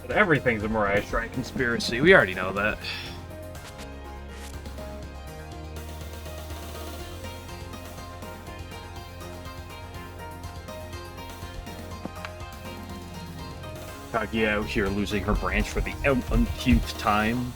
But everything's a Mariah Shrine conspiracy. We already know that. Kaguya out here losing her branch for the umpteenth time.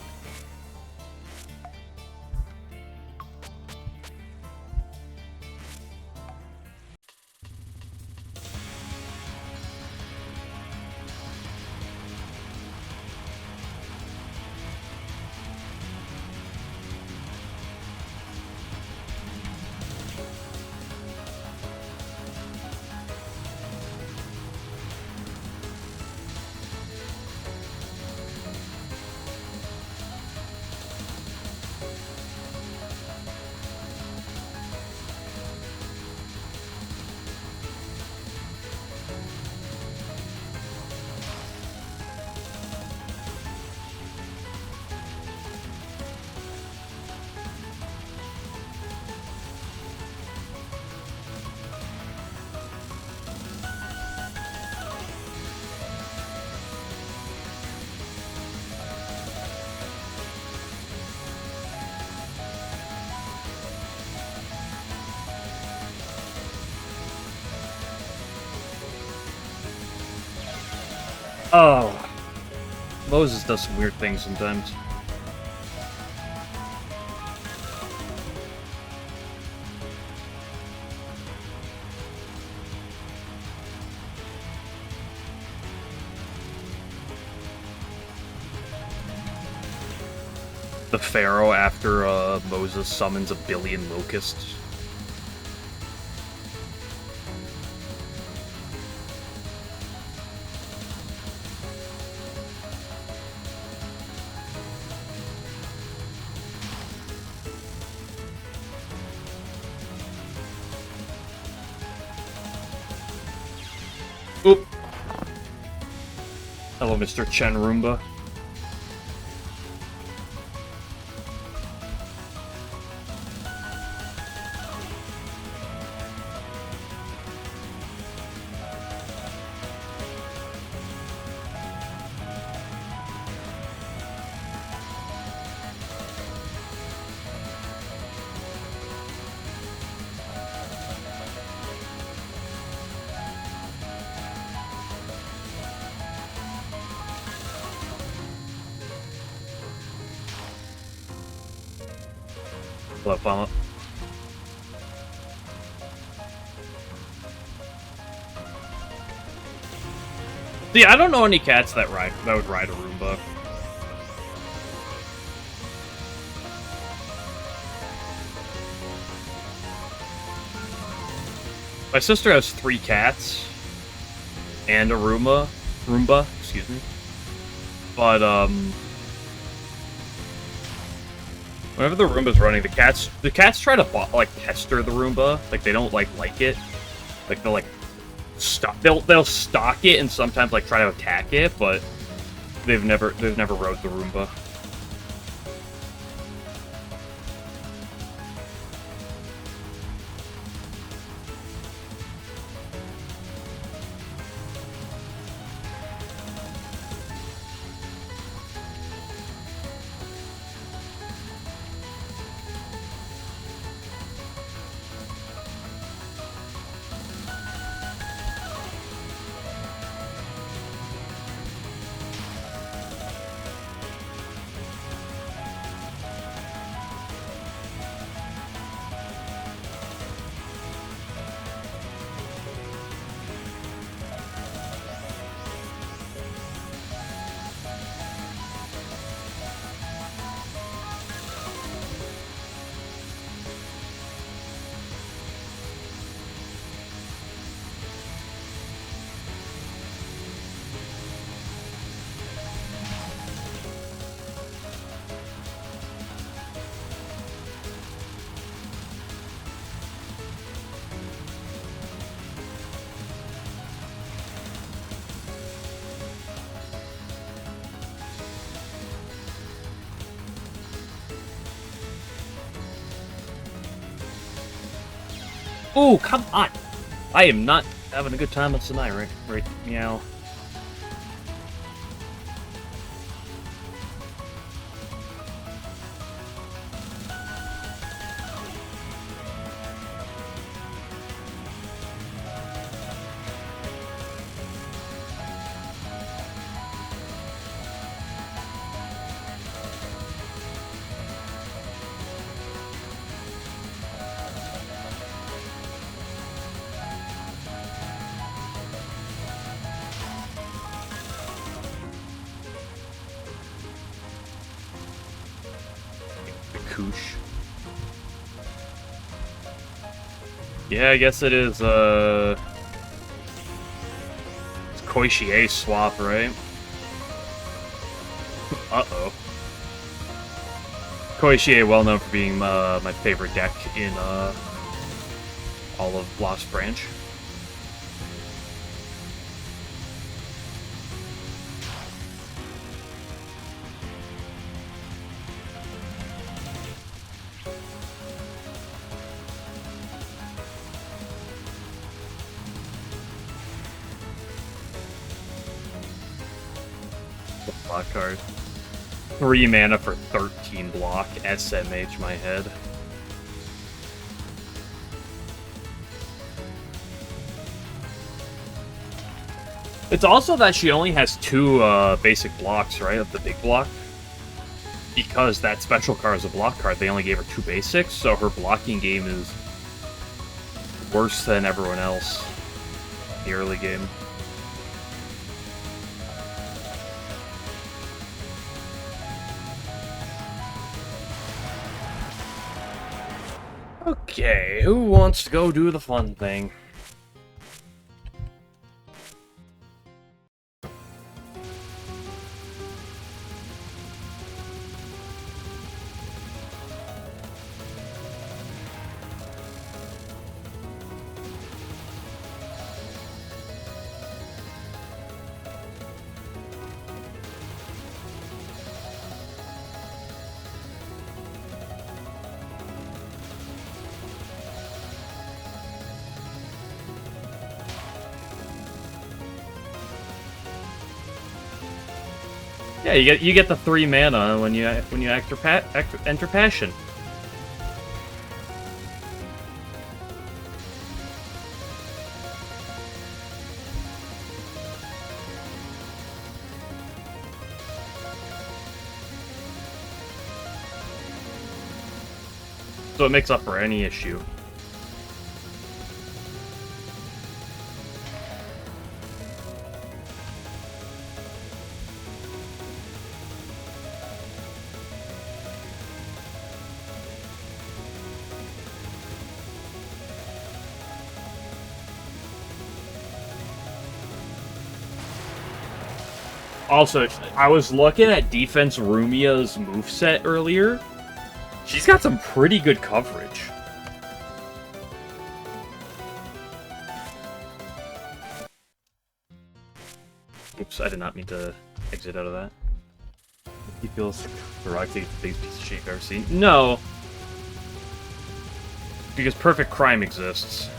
Oh, Moses does some weird things sometimes. The Pharaoh after Moses summons a billion locusts. Oop. Hello, Mr. Chen Roomba. Hello, Palma. See, I don't know any cats that would ride a Roomba. My sister has 3 cats and a Roomba, excuse me. But whenever the Roomba's running, the cats try to like pester the Roomba. Like they don't like it. Like they'll like they'll stalk it and sometimes like try to attack it, but they've never rode the Roomba. Oh, come on! I am not having a good time with tonight, right? Meow. Koosh. Yeah, I guess it is, it's Koishie swap, right? Uh-oh. Koishie, well known for being my favorite deck in all of Lost Branch. Block card. 3 mana for 13 block. SMH my head. It's also that she only has 2 basic blocks, right? Of the big block. Because that special card is a block card, they only gave her 2 basics, so her blocking game is worse than everyone else in the early game. Okay, who wants to go do the fun thing? Yeah, you get the 3 mana when you enter passion. So it makes up for any issue. Also, I was looking at Defense Rumia's moveset earlier. She's got some pretty good coverage. Oops, I did not mean to exit out of that. He feels directly the biggest piece of shit you've ever seen. No. Because perfect crime exists.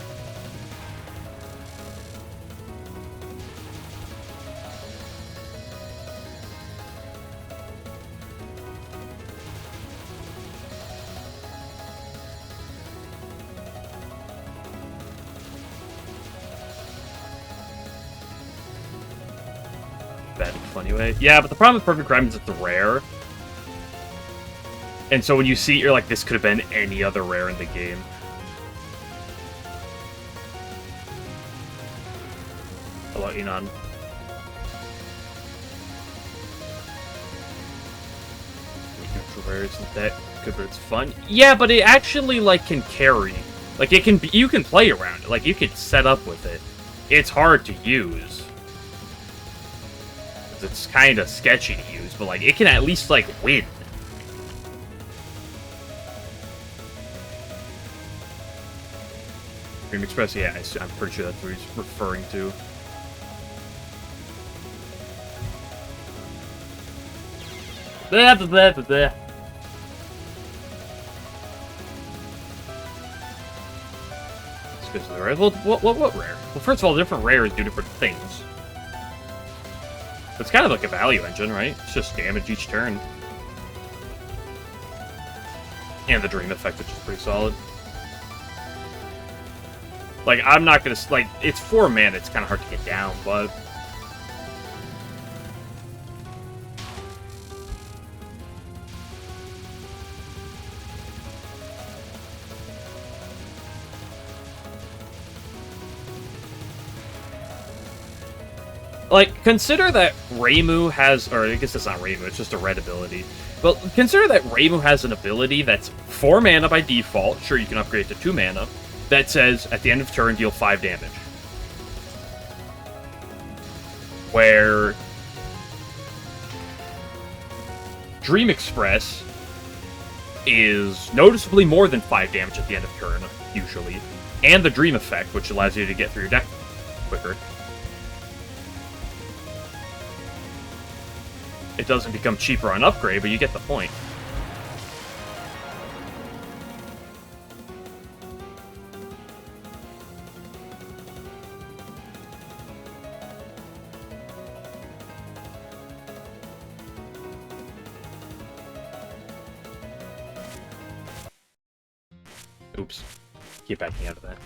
Anyway. Yeah, but the problem with Perfect Crime is it's rare. And so when you see it, you're like, this could have been any other rare in the game. Hello, Enon. Rare isn't that good, but it's fun. Yeah, but it actually, like, can carry. Like, it can be, you can play around it. Like, you can set up with it. It's hard to use. It's kind of sketchy to use, but, like, it can at least, like, win. Dream Express, yeah, I'm pretty sure that's what he's referring to. Blah, blah, blah, blah, blah. Let's go to the rare. Well, what rare? Well, first of all, different rares do different things. It's kind of like a value engine, right? It's just damage each turn. And the Dream effect, which is pretty solid. Like, I'm not gonna... Like, it's 4 mana, it's kind of hard to get down, but... Like, consider that Reimu has... Or, I guess it's not Reimu, it's just a red ability. But consider that Reimu has an ability that's 4 mana by default. Sure, you can upgrade to 2 mana. That says, at the end of turn, deal 5 damage. Where Dream Express is noticeably more than 5 damage at the end of turn, usually. And the Dream Effect, which allows you to get through your deck quicker. It doesn't become cheaper on upgrade, but you get the point. Oops. Keep backing out of that.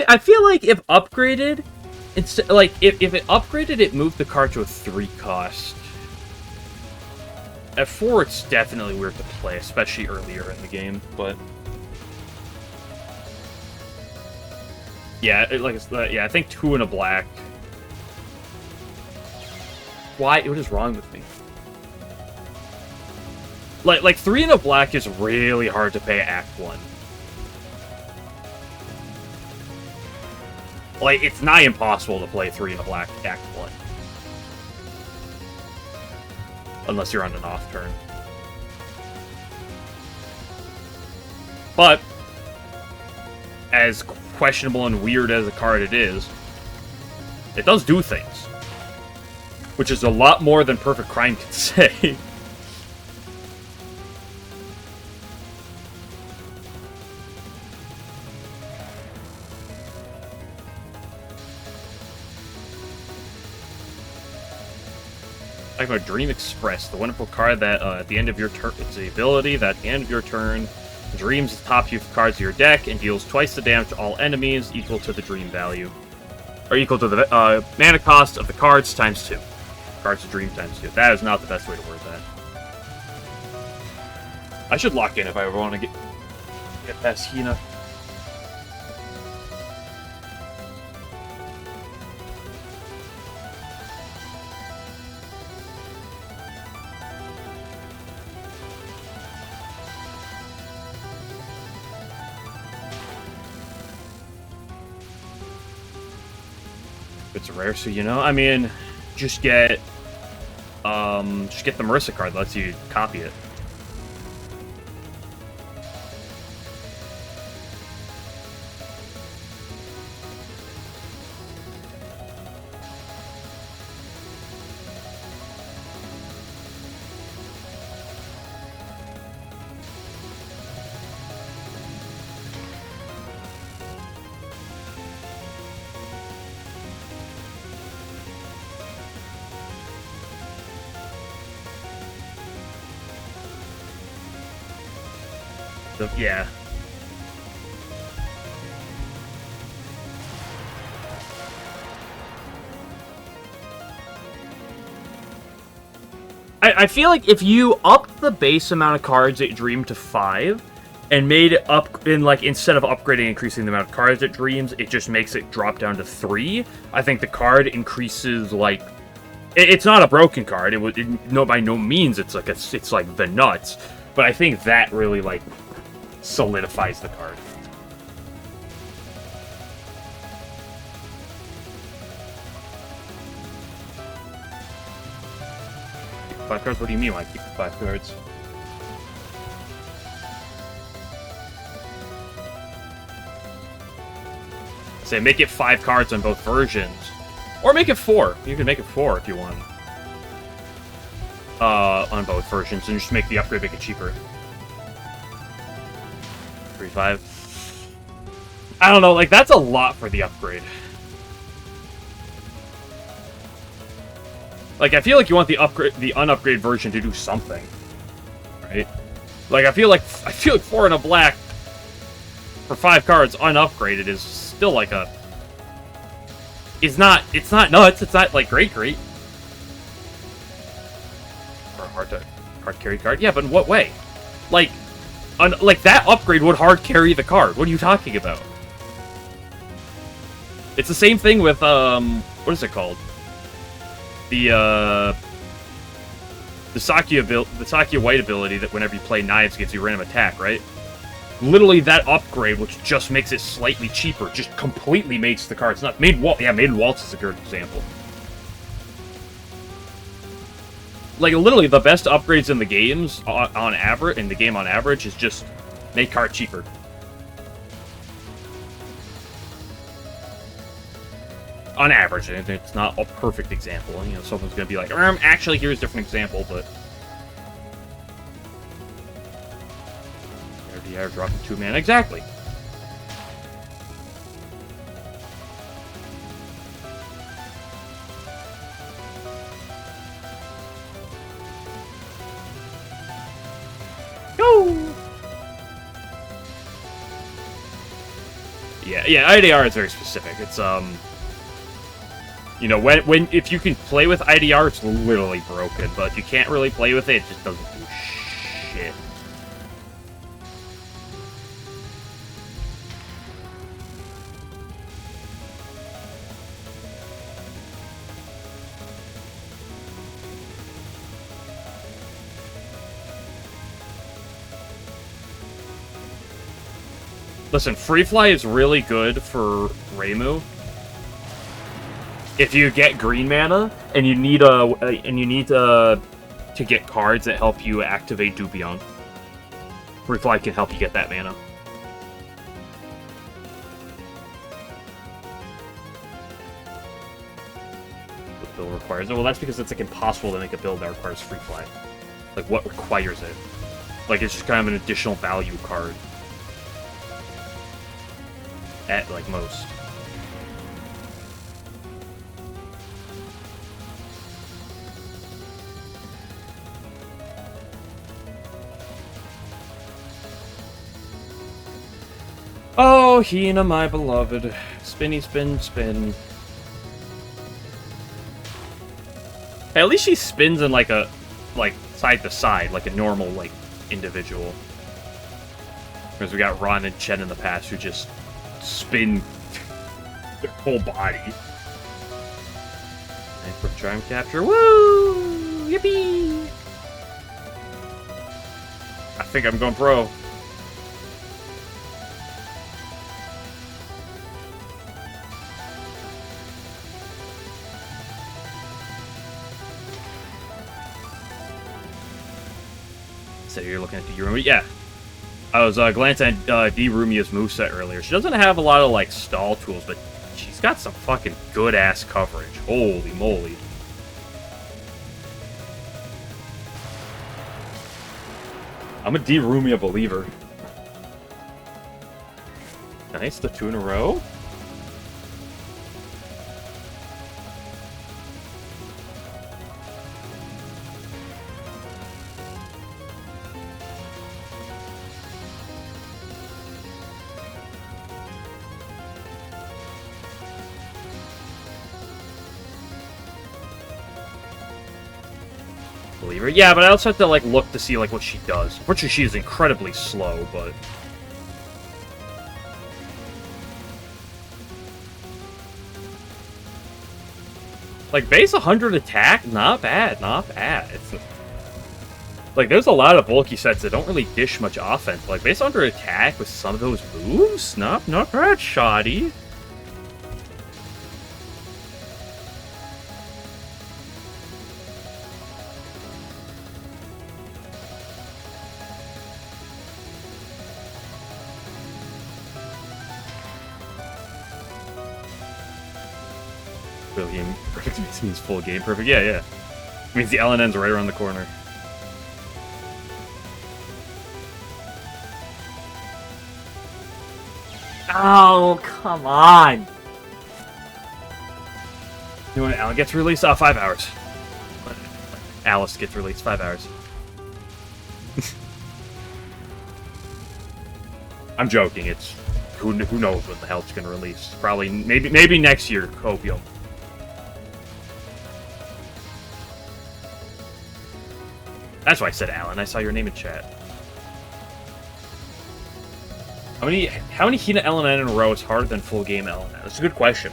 I feel like if upgraded, it's like if it upgraded, it moved the card to a 3 cost. At 4, it's definitely weird to play, especially earlier in the game. But yeah, I think 2 and a black. Why? What is wrong with me? Like 3 and a black is really hard to pay Act 1. Like, it's nigh impossible to play 3 and a black Act 1. Unless you're on an off turn. But, as questionable and weird as a card it does do things. Which is a lot more than Perfect Crime can say. Talking about Dream Express, the wonderful card that at the end of your turn, it's the ability that at the end of your turn, dreams the top few cards of your deck and deals twice the damage to all enemies, equal to the dream value. Or equal to the mana cost of the cards times 2. Cards of dream times 2. That is not the best way to word that. I should lock in if I ever want to get past Hina. It's rare, so you know. I mean, just get the Marissa card that lets you copy it. Yeah. I feel like if you upped the base amount of cards at Dream to 5, and made it up in, like, instead of upgrading increasing the amount of cards it dreams, it just makes it drop down to 3, I think the card increases, like, it's not a broken card. No, by no means it's like it's like the nuts, but I think that really, like, solidifies the card. Keep 5 cards? What do you mean, like, keep 5 cards? Say, make it 5 cards on both versions. Or make it 4. You can make it 4 if you want. On both versions, and just make the upgrade, make it cheaper. 3-5. I don't know, like, that's a lot for the upgrade. Like, I feel like you want the unupgrade version to do something. Right? Like, I feel like 4 and a black for 5 cards unupgraded is still like a... It's not nuts, it's not, like, great. Or hard carry card. Yeah, but in what way? Like, that upgrade would hard carry the card. What are you talking about? It's the same thing with, what is it called? The The Sakia White ability that whenever you play knives gives you random attack, right? Literally that upgrade, which just makes it slightly cheaper, just completely makes the cards nuts. Maiden Waltz is a good example. Like, literally, the best upgrades in the games on average, is just make card cheaper. On average, it's not a perfect example. You know, someone's gonna be like, actually, here's a different example, but RDR dropping 2 mana, exactly. Yeah, IDR is very specific. It's, you know, if you can play with IDR, it's literally broken, but if you can't really play with it, it just doesn't do shit. Listen, Free Fly is really good for Reimu. If you get green mana and you need to get cards that help you activate Dubion, Free Fly can help you get that mana. The build requires it. Well, that's because it's like impossible to make a build that requires Free Fly. Like, what requires it? Like, it's just kind of an additional value card. At, like, most. Oh, Hina, my beloved. Spinny, spin, spin. Hey, at least she spins in, like, side to side, like a normal, like, individual. Whereas we got Ron and Chen in the past who just spin their whole body. And quick time capture. Woo! Yippee! I think I'm going pro. So you're looking at the Urumi? Yeah. I was glancing at D. Rumia's moveset earlier. She doesn't have a lot of, like, stall tools, but she's got some fucking good-ass coverage. Holy moly. I'm a D. Rumia believer. Nice, the 2 in a row. Believer. Yeah, but I also have to, like, look to see, like, what she does. Unfortunately, she is incredibly slow, but... Like, base 100 attack? Not bad, not bad. It's... Like, there's a lot of bulky sets that don't really dish much offense. Like, base 100 attack with some of those moves? Not bad, shoddy. Game perfect means full game perfect. Yeah. It means the LNN's right around the corner. Oh, come on! You know when Alan gets released? 5 hours. Alice gets released 5 hours. I'm joking. It's who knows what the hell it's gonna release? Probably maybe next year. Copium. That's why I said Alan. I saw your name in chat. How many Hina LNN in a row is harder than full game LNN? That's a good question.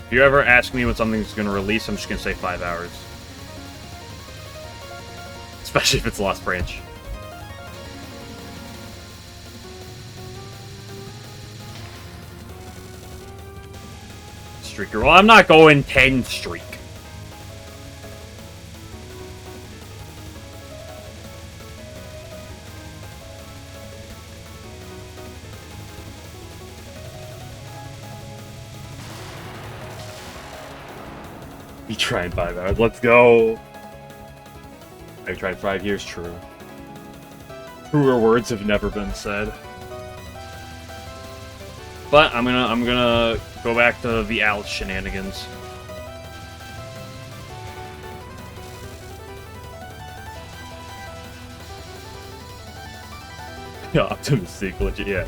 If you ever ask me when something's going to release, I'm just going to say 5 hours. Especially if it's Lost Branch. Streaker. Well, I'm not going 10 streak. You tried 5 hours. Let's go. I tried 5 years. True. Truer words have never been said. But I'm gonna go back to the Alice shenanigans. Yeah, optimistic, legit. Yeah.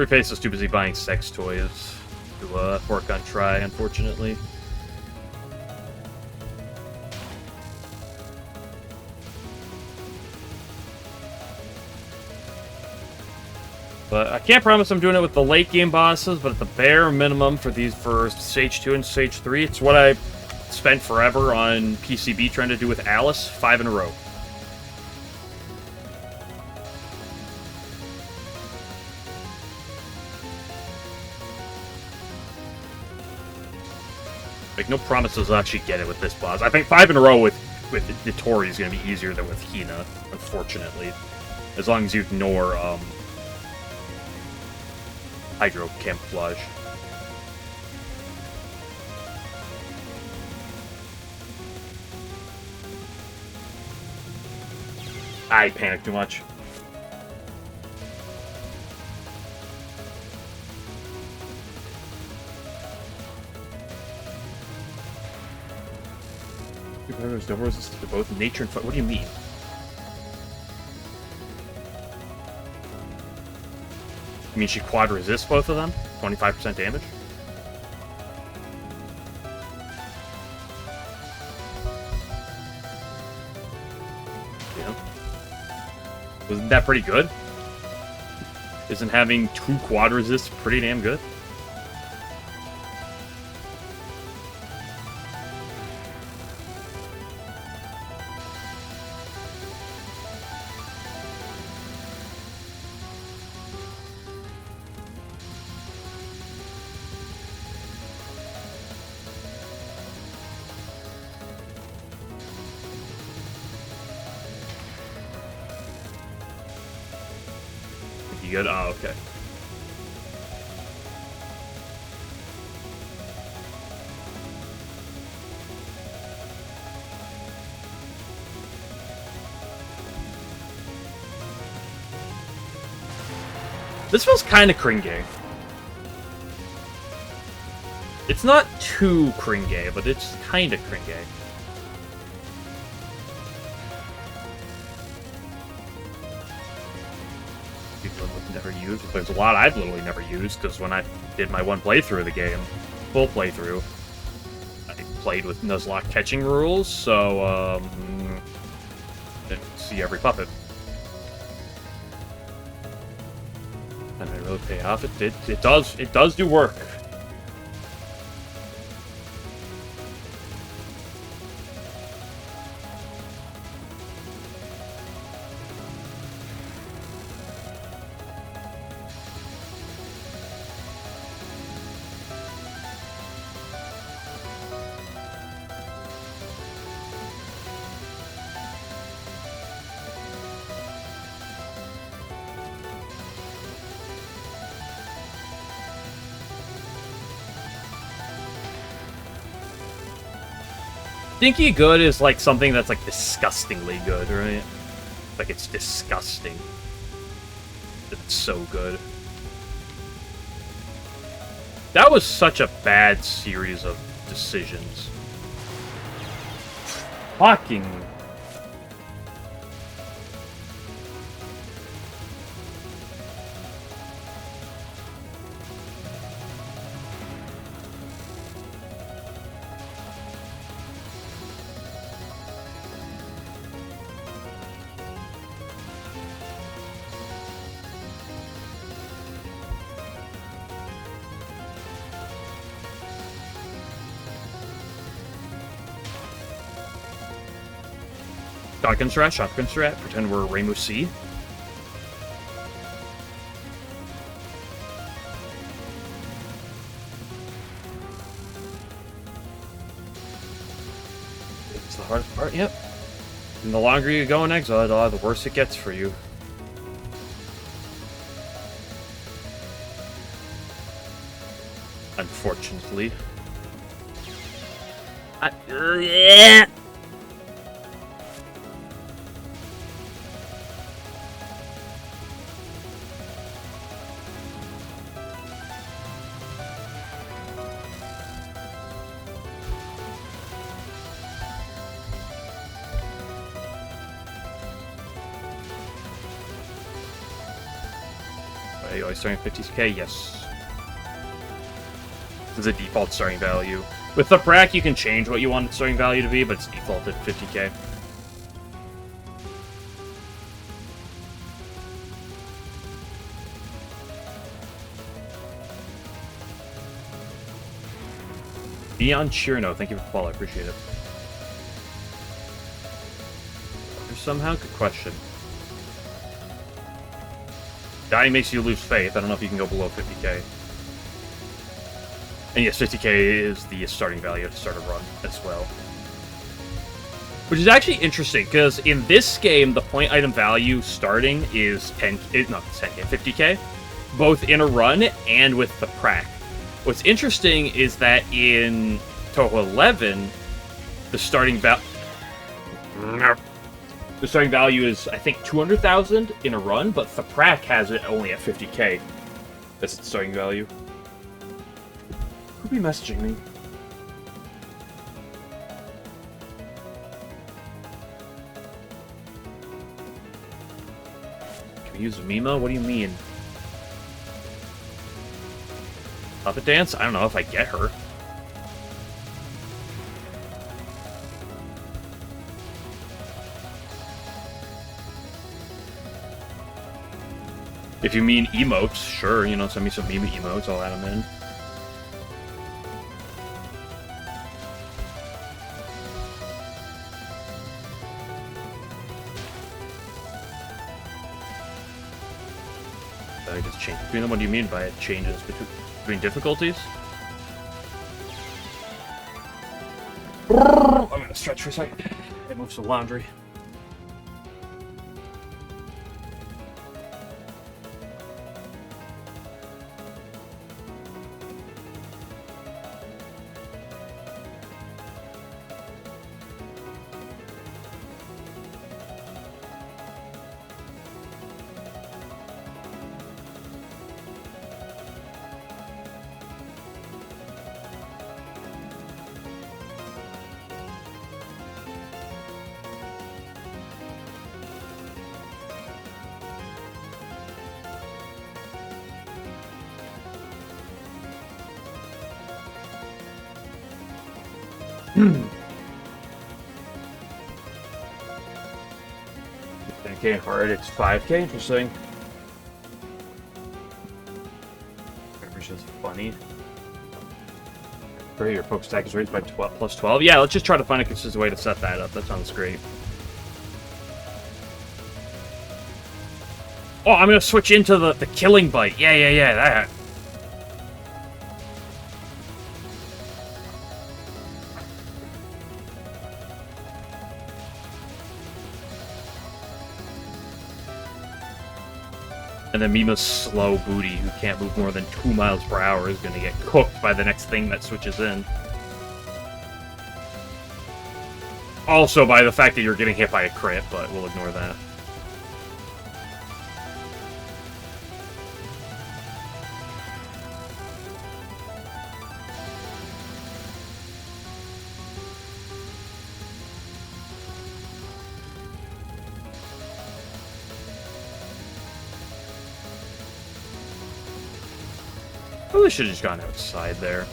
Face is too busy buying sex toys to work on Try, unfortunately. But I can't promise I'm doing it with the late game bosses, but at the bare minimum for these for Stage 2 and Stage 3, it's what I spent forever on PCB trying to do with Alice, 5 in a row. Like, no promises I'll actually get it with this boss. I think 5 in a row with the Tori is going to be easier than with Hina, unfortunately. As long as you ignore, Hydro Camouflage. I panicked too much. Double resistant to both nature and fire. What do you mean? You mean she quad resists both of them? 25% damage? Yeah. Wasn't that pretty good? Isn't having 2 quad resists pretty damn good? You good? Oh, okay. This feels kind of cringe. It's not too cringe, but it's kind of cringe. Never used. There's a lot I've literally never used, because when I did my one playthrough of the game, full playthrough, I played with Nuzlocke catching rules, so, didn't see every puppet. And I really pay off. It does do work. Stinky good is like something that's like disgustingly good, right? Like it's disgusting. It's so good. That was such a bad series of decisions. Fucking... Shotgun strat. Pretend we're Rainbow Sea. It's the hardest part, yep. And the longer you go in exile, the worse it gets for you. Unfortunately. Yeah. Are you always starting at 50k? Yes. This is a default starting value. With the Brack, you can change what you want its starting value to be, but it's defaulted 50k. Beyond Chirno, thank you for the follow, I appreciate it. Somehow, good question. Dying makes you lose faith. I don't know if you can go below 50k. And yes, 50k is the starting value to start a run as well. Which is actually interesting, because in this game, the point item value starting is 50k, both in a run and with the prac. What's interesting is that in Touhou 11, the starting value is, I think, 200,000 in a run, but the prac has it only at 50k. That's its starting value. Who'd be messaging me? Can we use Mima? What do you mean? Puppet dance? I don't know if I get her. If you mean emotes, sure, you know, send me some Mima emotes, I'll add them in. I just change between them? What do you mean by it changes between difficulties? I'm gonna stretch for a second. I move some laundry. Okay, hard, it's 5k, interesting. Which is funny. Great, your poke stack is raised by plus 12. Yeah, let's just try to find a consistent way to set that up. That sounds great. Oh, I'm gonna switch into the killing bite. Yeah, that. And then Mima's slow booty, who can't move more than 2 miles per hour, is going to get cooked by the next thing that switches in. Also by the fact that you're getting hit by a crit, but we'll ignore that. Probably should have just gone outside there.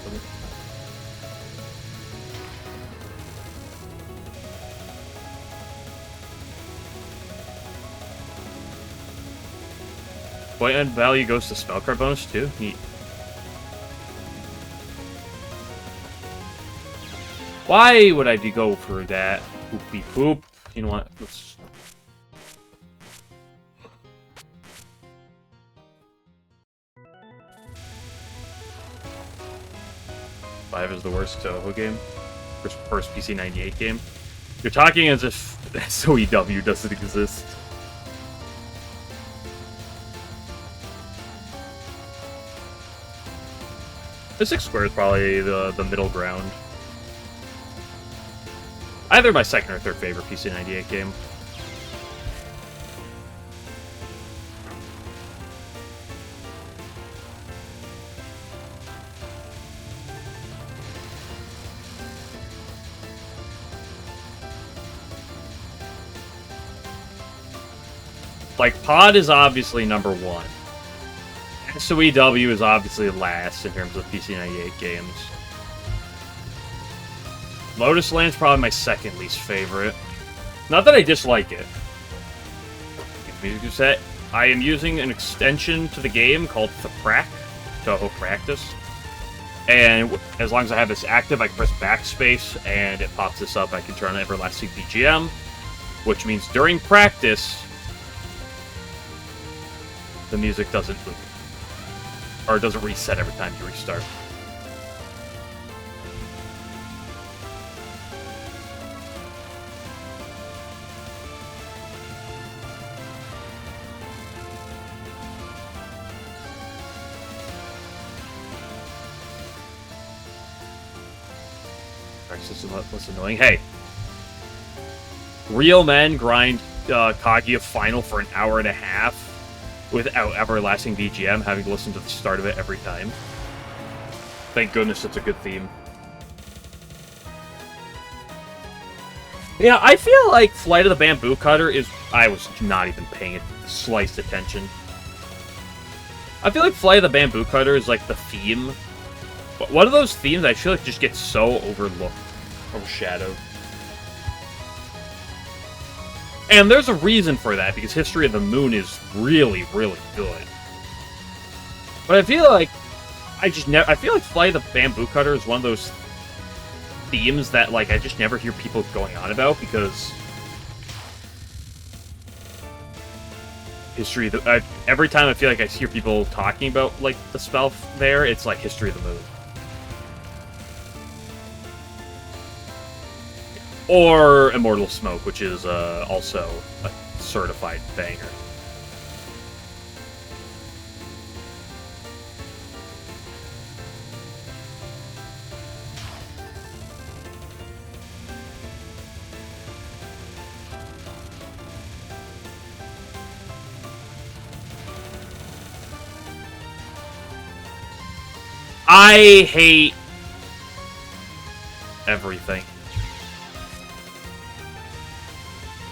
Point end value goes to spell card bonus too? Neat. Why would I go for that? Poopy poop. You know what? Let's... Five is the worst Touhou game. First PC 98 game. You're talking as if SOEW doesn't exist. The 6 square is probably the middle ground. Either my second or third favorite PC 98 game. Like, Pod is obviously number 1. SOEW is obviously last in terms of PC 98 games. Lotus Land's probably my second least favorite. Not that I dislike it. Music set. I am using an extension to the game called the Prac, Touhou Practice. And as long as I have this active, I can press backspace and it pops this up. I can turn on Everlasting BGM, which means during practice, the music doesn't loop. Or it doesn't reset every time you restart. This is what's annoying. Hey! Real men grind Kaguya Final for an hour and a half without Everlasting BGM, having to listen to the start of it every time. Thank goodness it's a good theme. Yeah, I feel like Flight of the Bamboo Cutter is... I was not even paying it sliced attention. I feel like Flight of the Bamboo Cutter is like the theme. But one of those themes I feel like just gets so overlooked, overshadowed. And there's a reason for that, because History of the Moon is really, really good. But I feel like I feel like Flight of the Bamboo Cutter is one of those themes that, like, I just never hear people going on about, because History of the... every time I feel like I hear people talking about, like, the spell there, it's like History of the Moon. Or Immortal Smoke, which is also a certified banger. I hate everything.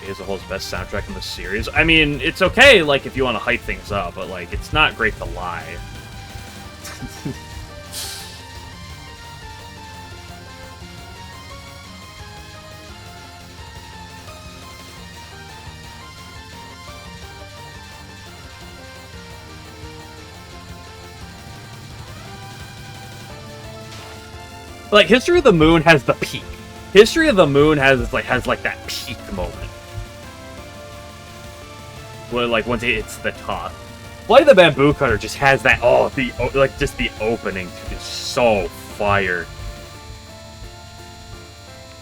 As a whole, is the best soundtrack in the series. I mean, it's okay, like, if you want to hype things up, but, like, it's not great to lie. Like, History of the Moon has the peak. History of the Moon has that peak moment. Where, like, once it hits the top. Flight of the Bamboo Cutter just has that, just the opening is so fire.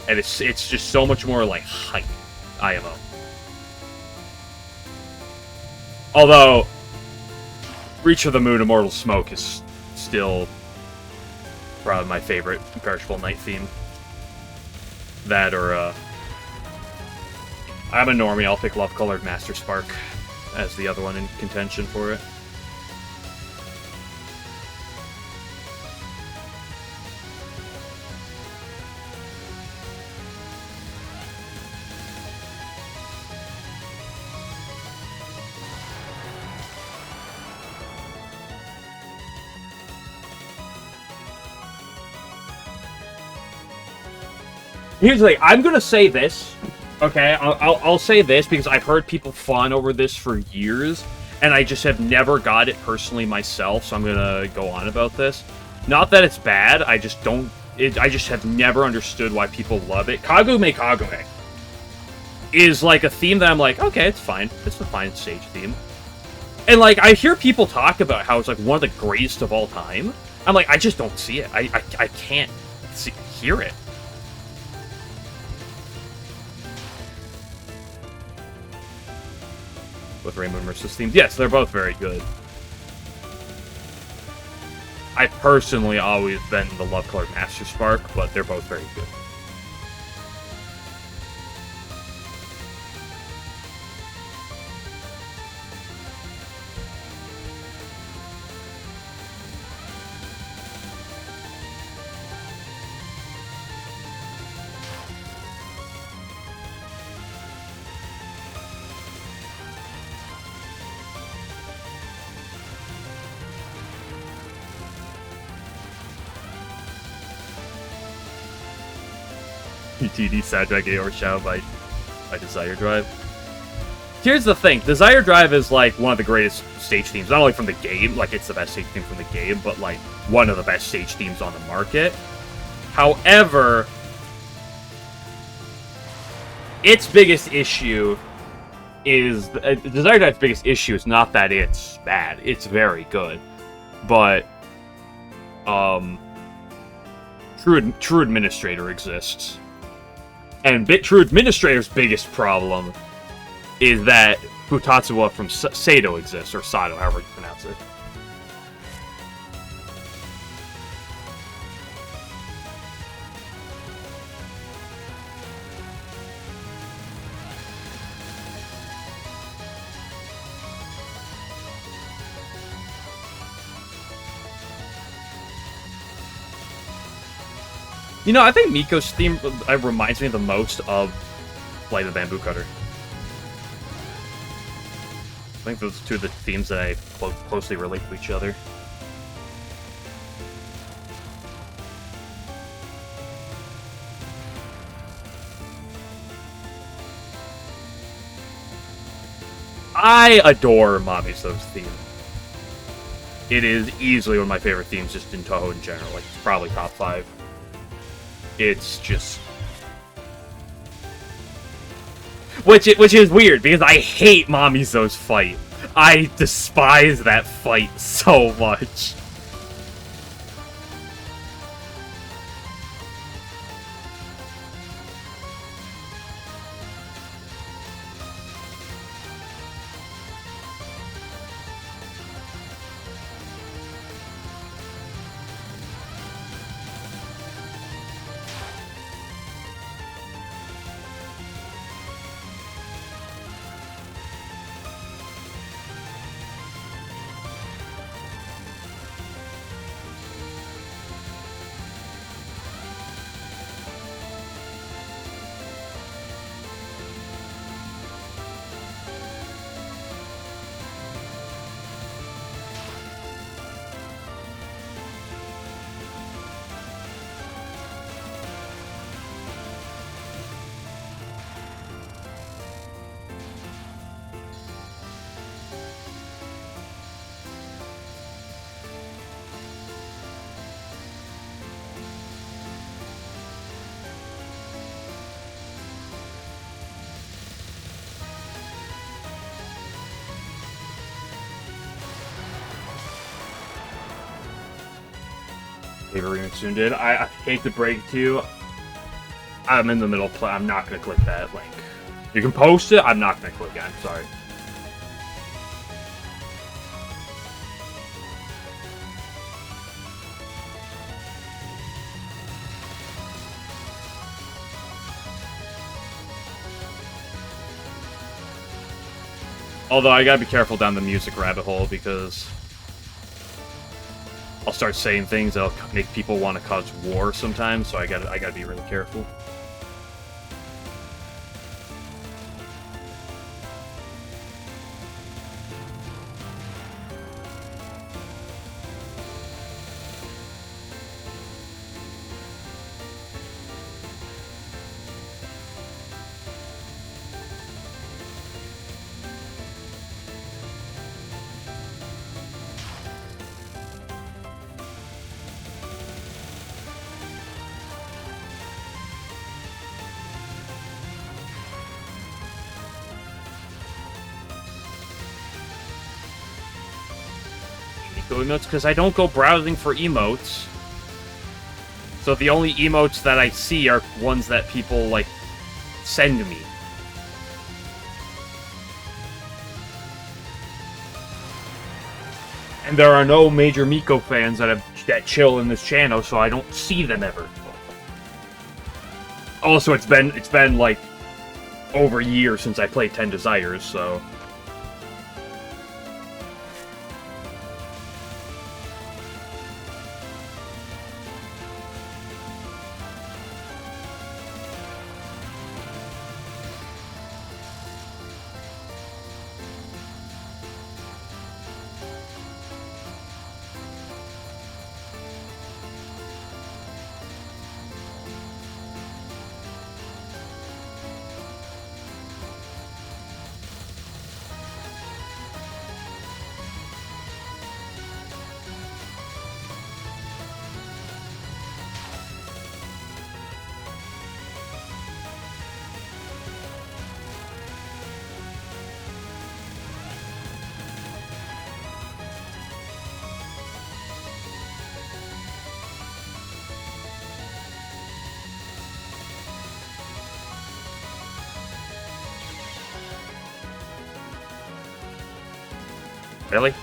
And it's just so much more, like, hype, IMO. Although, Reach of the Moon, Immortal Smoke is still probably my favorite Perishable Night theme. That or, I'm a normie, I'll pick Love Colored Master Spark as the other one in contention for it. Here's the thing, I'm gonna say this. Okay, I'll say this because I've heard people fawn over this for years, and I just have never got it personally myself, so I'm gonna go on about this. Not that it's bad, I just don't... I just have never understood why people love it. Kagume Kagume. is like a theme that I'm like, okay, it's fine. It's a fine stage theme. And like I hear people talk about how it's like one of the greatest of all time. I'm like, I just don't see it. I can't hear it. With Rainbow Immersive themes, yes, they're both very good. I've personally always been the Love Colored Master Spark, but they're both very good. TD soundtrack Aor Shao by Desire Drive. Here's the thing, Desire Drive is like one of the greatest stage themes, not only from the game, like it's the best stage theme from the game, but like one of the best stage themes on the market. However, its biggest issue is Desire Drive's biggest issue is not that it's bad, it's very good, but True Administrator exists. And True Administrator's biggest problem is that Futatsuwa from Sato exists, or Sato, however you pronounce it. You know, I think Miko's theme reminds me the most of Flight of the Bamboo Cutter. I think those are two of the themes that I closely relate to each other. I adore Mamiso's theme. It is easily one of my favorite themes just in Touhou in general. Like, it's probably top 5. It's just... Which is weird, because I hate Mamiso's fight. I despise that fight so much. Favorite remix soon did. I hate to break it to you. I'm in the middle of play. I'm not going to click that link. You can post it. I'm not going to click it. I'm sorry. Although I gotta be careful down the music rabbit hole because I'll start saying things that'll make people want to cause war sometimes, so I gotta be really careful. Touhou emotes? Because I don't go browsing for emotes. So the only emotes that I see are ones that people, like, send me. And there are no major Miko fans that chill in this channel, so I don't see them ever. Also, it's been like over a year since I played 10 Desires, so. Really?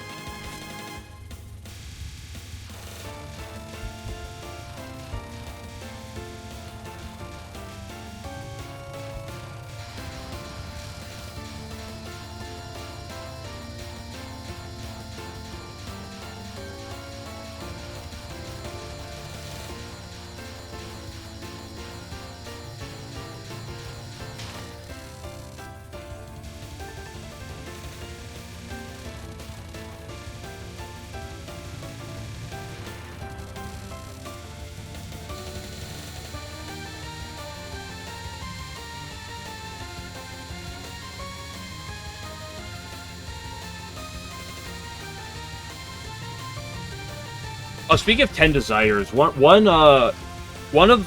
Oh, speaking of 10 Desires, one of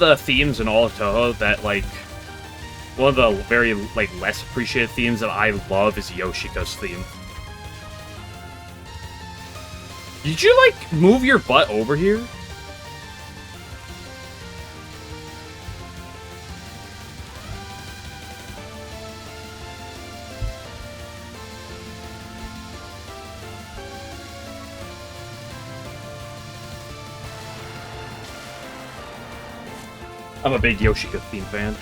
the themes in all of Touhou that, like, one of the very, like, less appreciated themes that I love is Yoshika's theme. Did you, like, move your butt over here? I'm a big Yoshika theme fan.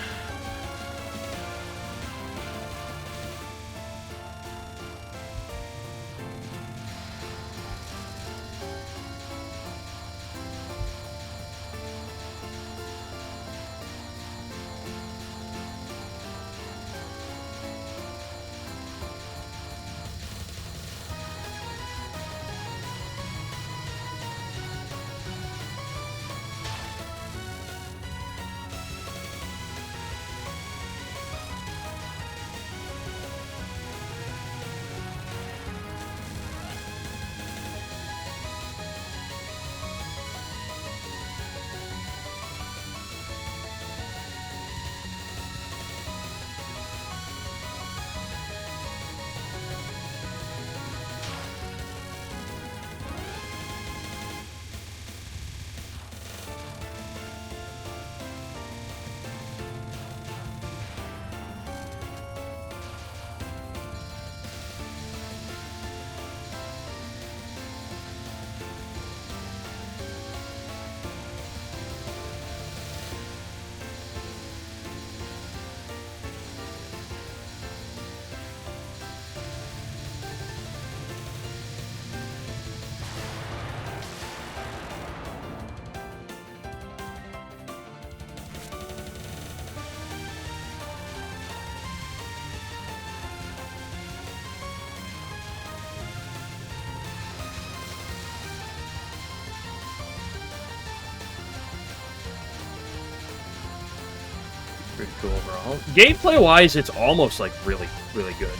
Pretty cool overall. Gameplay-wise, it's almost, like, really, really good.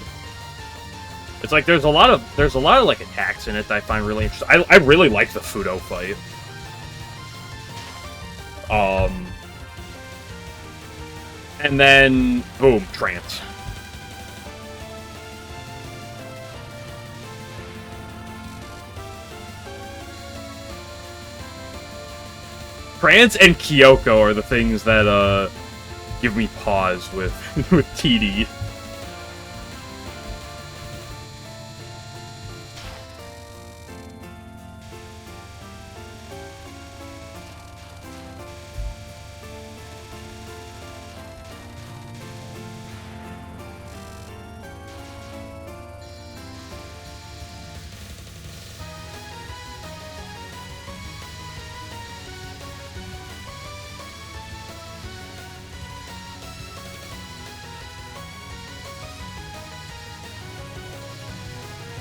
It's like there's a lot of like attacks in it that I find really interesting. I really like the Fudo fight. And then boom, trance. Trance and Kyoko are the things that give me pause with with TD.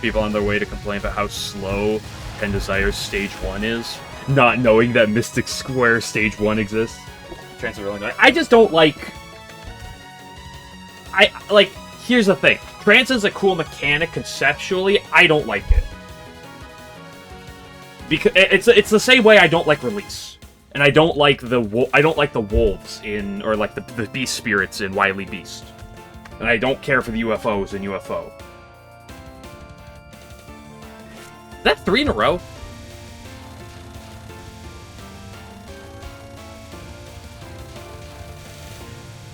People on their way to complain about how slow Pen Desire's Stage 1 is, not knowing that Mystic Square Stage 1 exists. I just don't like... here's the thing. Trance is a cool mechanic conceptually, I don't like it. Because it's the same way I don't like Release. And I don't like the wolves in, or like the beast spirits in Wily Beast. And I don't care for the UFOs in UFO. Is that 3 in a row?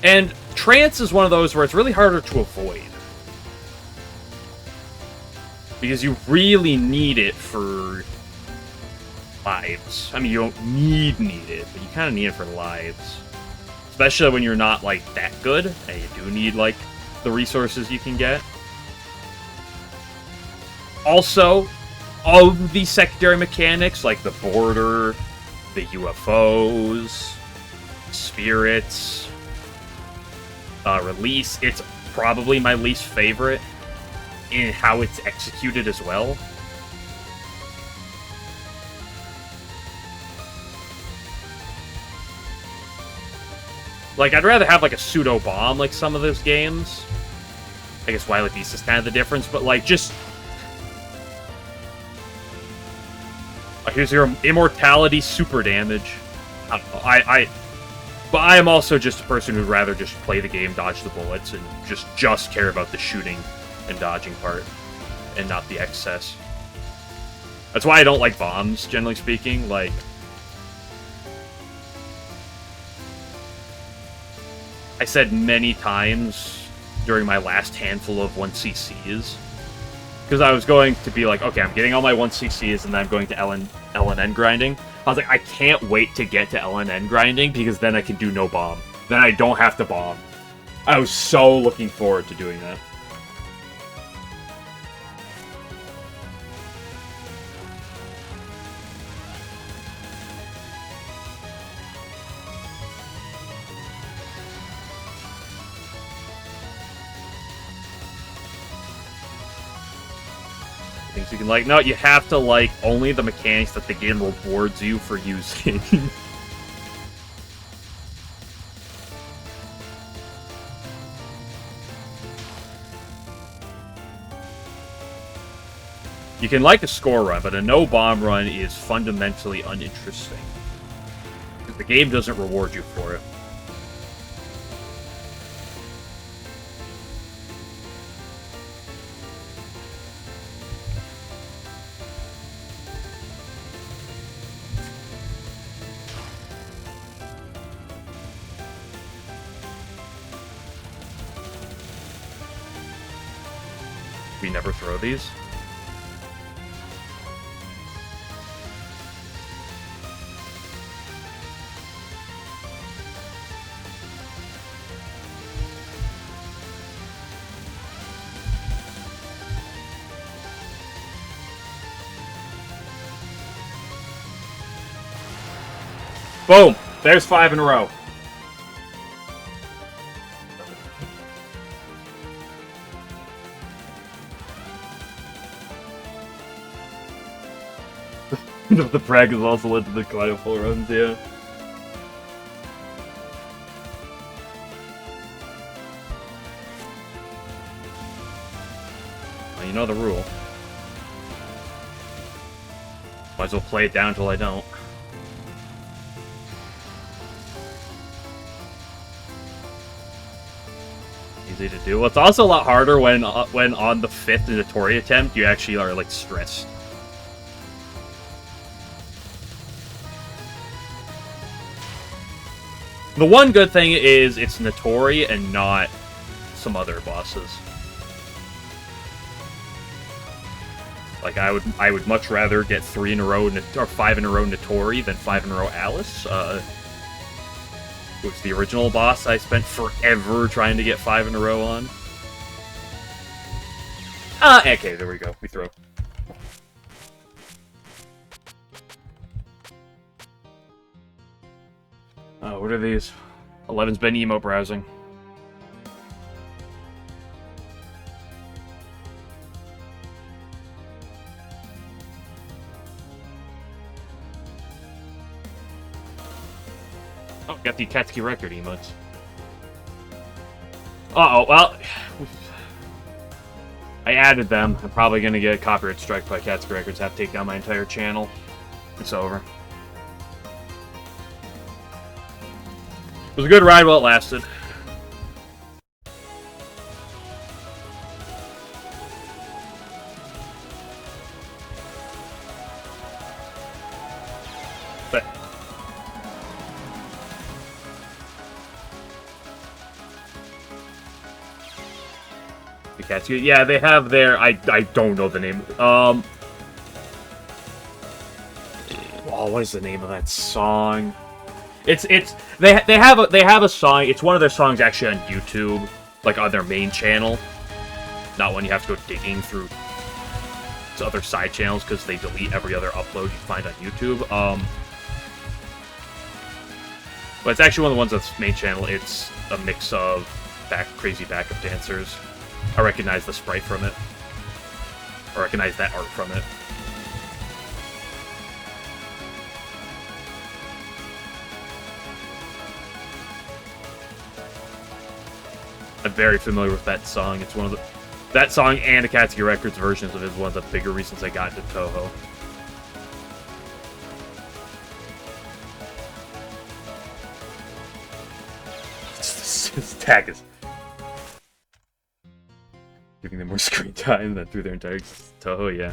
And Trance is one of those where it's really harder to avoid. Because you really need it for lives. I mean, you don't need it, but you kind of need it for lives. Especially when you're not, like, that good, and you do need, like, the resources you can get. Also, of the secondary mechanics, like the border, the UFOs, spirits, Release, it's probably my least favorite in how it's executed as well. Like, I'd rather have, like, a pseudo-bomb like some of those games. I guess Wily Beast is kind of the difference, but, like, just... here's your immortality super damage. I don't know. But I am also just a person who'd rather just play the game, dodge the bullets, and just care about the shooting and dodging part, and not the excess. That's why I don't like bombs, generally speaking. Like, I said many times during my last handful of 1cc's, because I was going to be like, okay, I'm getting all my 1cc's, and then I'm going to LNN grinding. I was like, I can't wait to get to LNN grinding, because then I can do no bomb. Then I don't have to bomb. I was so looking forward to doing that. Things you can like. No, you have to like only the mechanics that the game rewards you for using. You can like a score run, but a no-bomb run is fundamentally uninteresting. The game doesn't reward you for it. We never throw these. Boom! There's 5 in a row. The brag is also led to the Kaio full runs, yeah. Well, you know the rule. Might as well play it down until I don't. Easy to do. Well, it's also a lot harder when on the 5th Nitori attempt, you actually are, like, stressed. The one good thing is it's Notori and not some other bosses. Like, I would much rather get 3 in a row, or 5 in a row Notori than 5 in a row Alice. Which was the original boss I spent forever trying to get 5 in a row on. Okay, there we go. We throw. What are these? 11's been emo browsing. Oh, got the Akatsuki record emotes. Uh-oh, well... I added them. I'm probably gonna get a copyright strike by Akatsuki Records, have to take down my entire channel. It's over. It was a good ride while it lasted. But the cats, yeah, they have their. I don't know the name. Oh, what is the name of that song? They have a song. It's one of their songs actually on YouTube, like on their main channel. Not one you have to go digging through to other side channels because they delete every other upload you find on YouTube. But it's actually one of the ones that's main channel. It's a mix of crazy backup dancers. I recognize the sprite from it. I recognize that art from it. I'm very familiar with that song. It's one of the... That song and Akatsuki Records versions of it is one of the bigger reasons I got into Touhou. This tag is... giving them more screen time than through their entire Touhou, yeah.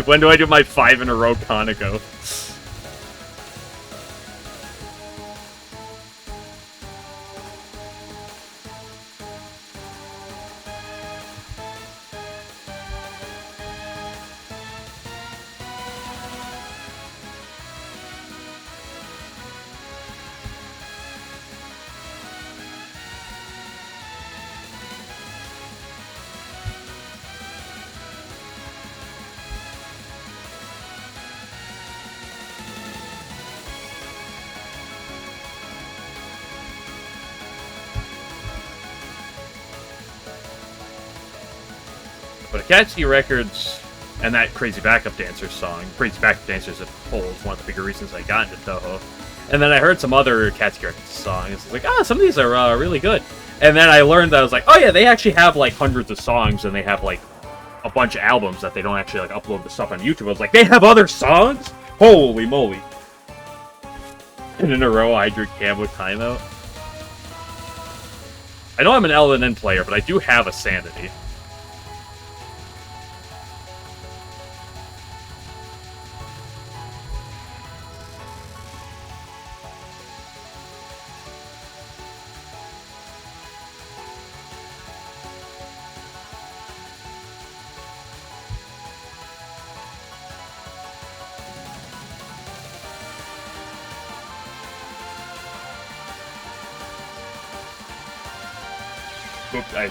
When do I do my 5 in a row Conoco? But Akatsuki Records and that Crazy Backup Dancers song, Crazy Backup Dancers as a whole is one of the bigger reasons I got into Touhou. And then I heard some other Akatsuki Records songs. It's like, some of these are really good. And then I learned that I was like, oh yeah, they actually have like hundreds of songs and they have like a bunch of albums that they don't actually like upload the stuff on YouTube. I was like, they have other songs? Holy moly. And in a row, I drew Cam with timeout. I know I'm an LNN player, but I do have a sanity. Oops, I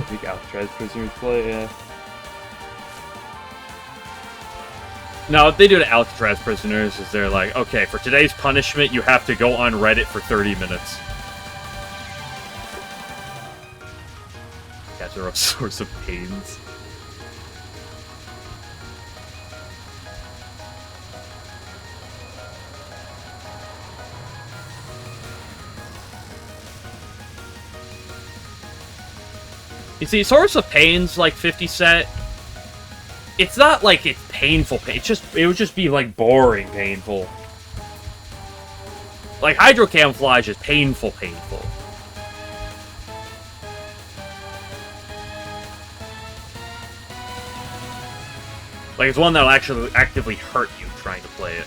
think Alcatraz prisoners play, yeah. No, what they do to Alcatraz prisoners is they're like, okay, for today's punishment, you have to go on Reddit for 30 minutes. Cats are a source of pains. You see, Source of Pain's like 50 set. It's not like it's painful pain. It would just be like boring painful. Like Hydro Camouflage is painful. Like it's one that'll actually actively hurt you trying to play it.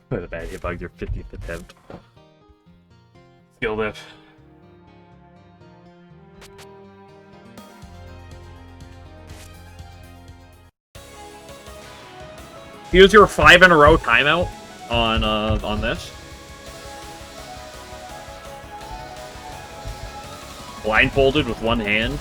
The bad hitbox, your 50th attempt. Skill diff. Here's your 5 in a row timeout on this. Blindfolded with one hand.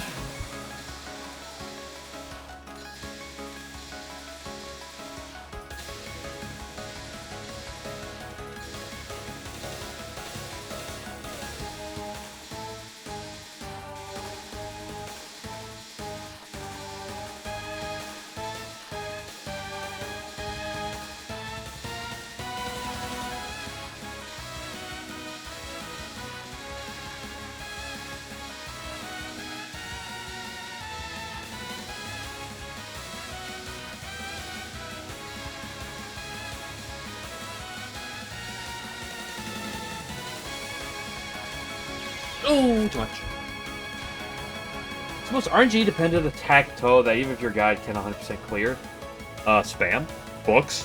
Oh, too much. It's the most RNG dependent attack Touhou that even if your guide can 100% clear. Spam. Books.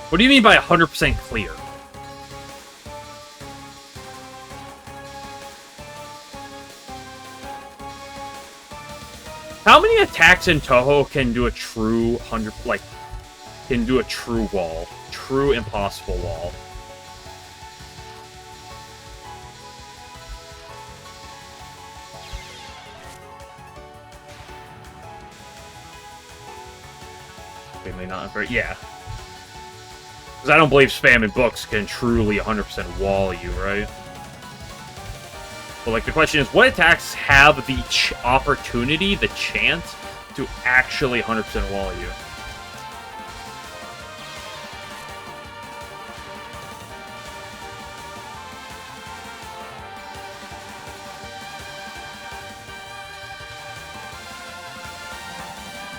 What do you mean by 100% clear? How many attacks in Touhou can do a true 100, like, can do a true wall? True impossible wall. They may not have, yeah. Because I don't believe spam and books can truly 100% wall you, right? But, like, the question is, what attacks have the opportunity, the chance, to actually 100% wall you?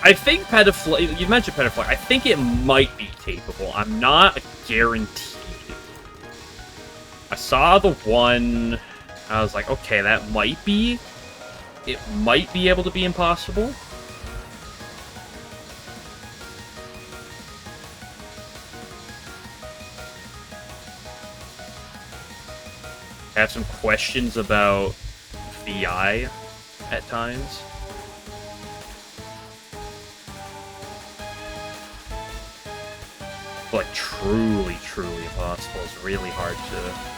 I think Petaflame, you mentioned Petaflame, I think it might be capable. I'm not guaranteed. I saw the one... I was like, okay, that might be... It might be able to be impossible. I have some questions about VI at times. But like, truly impossible. It's really hard to...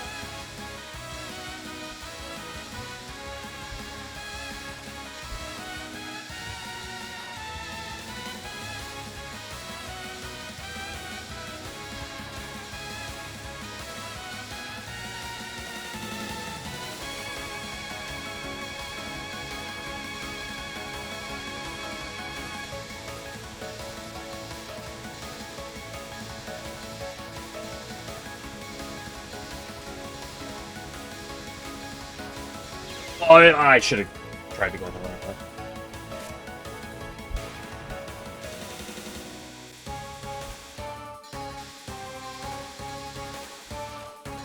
Oh, I should have tried to go the left way.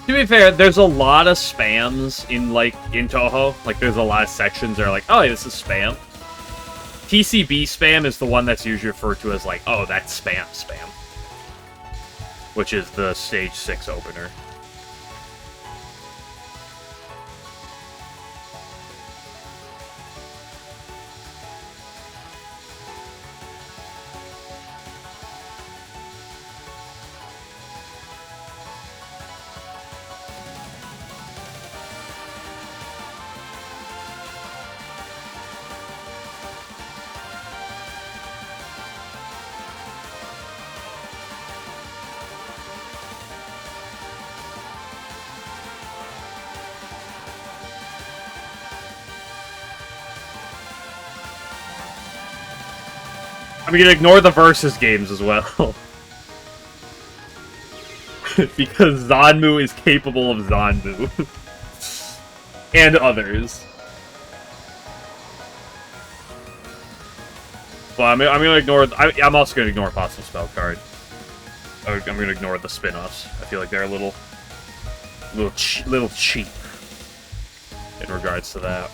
To be fair, there's a lot of spams in Touhou. Like, there's a lot of sections that are like, oh, this is spam. TCB spam is the one that's usually referred to as like, oh, that's spam. Which is the Stage 6 opener. I'm gonna ignore the versus games as well. Because Zanmu is capable of Zanmu. And others. Well, I'm gonna ignore... I'm also gonna ignore possible spell card. I'm gonna ignore the spin-offs. I feel like they're a little cheap in regards to that.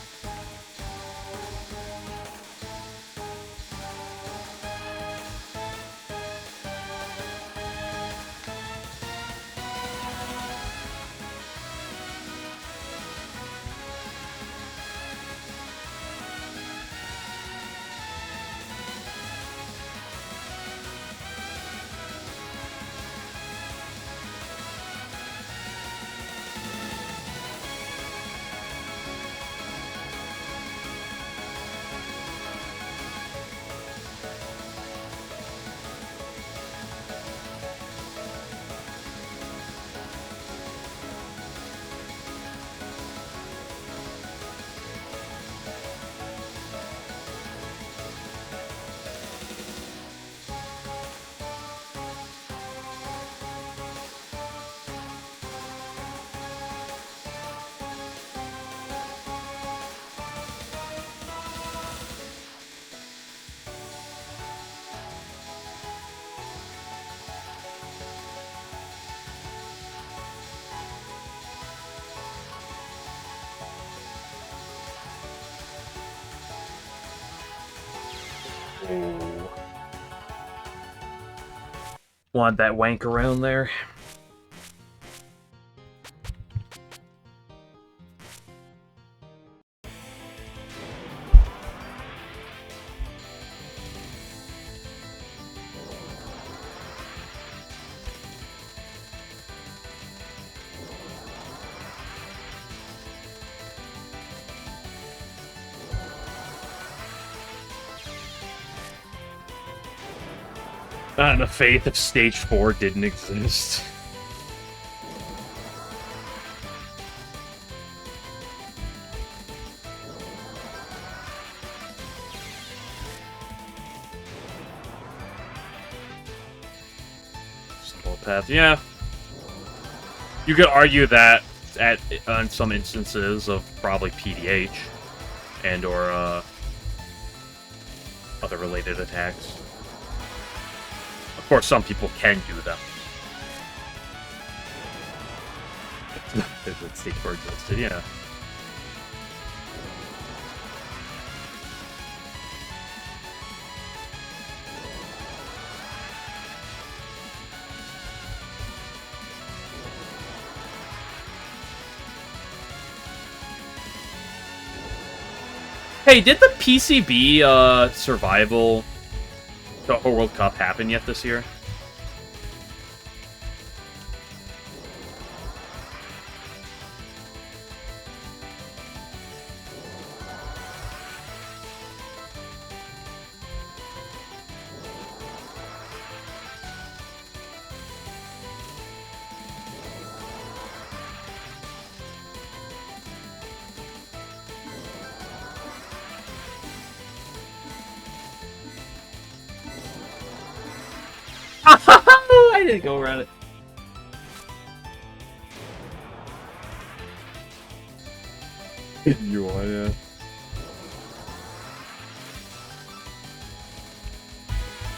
Want that wank around there? Not in the faith if Stage 4 didn't exist. Simple path, yeah. You could argue that on some instances of probably PDH and or other related attacks. Of course, some people can do them. If Stage 4 existed, yeah. Hey, did the PCB survival Touhou World Cup happen yet this year? I didn't go around it. You are, yeah.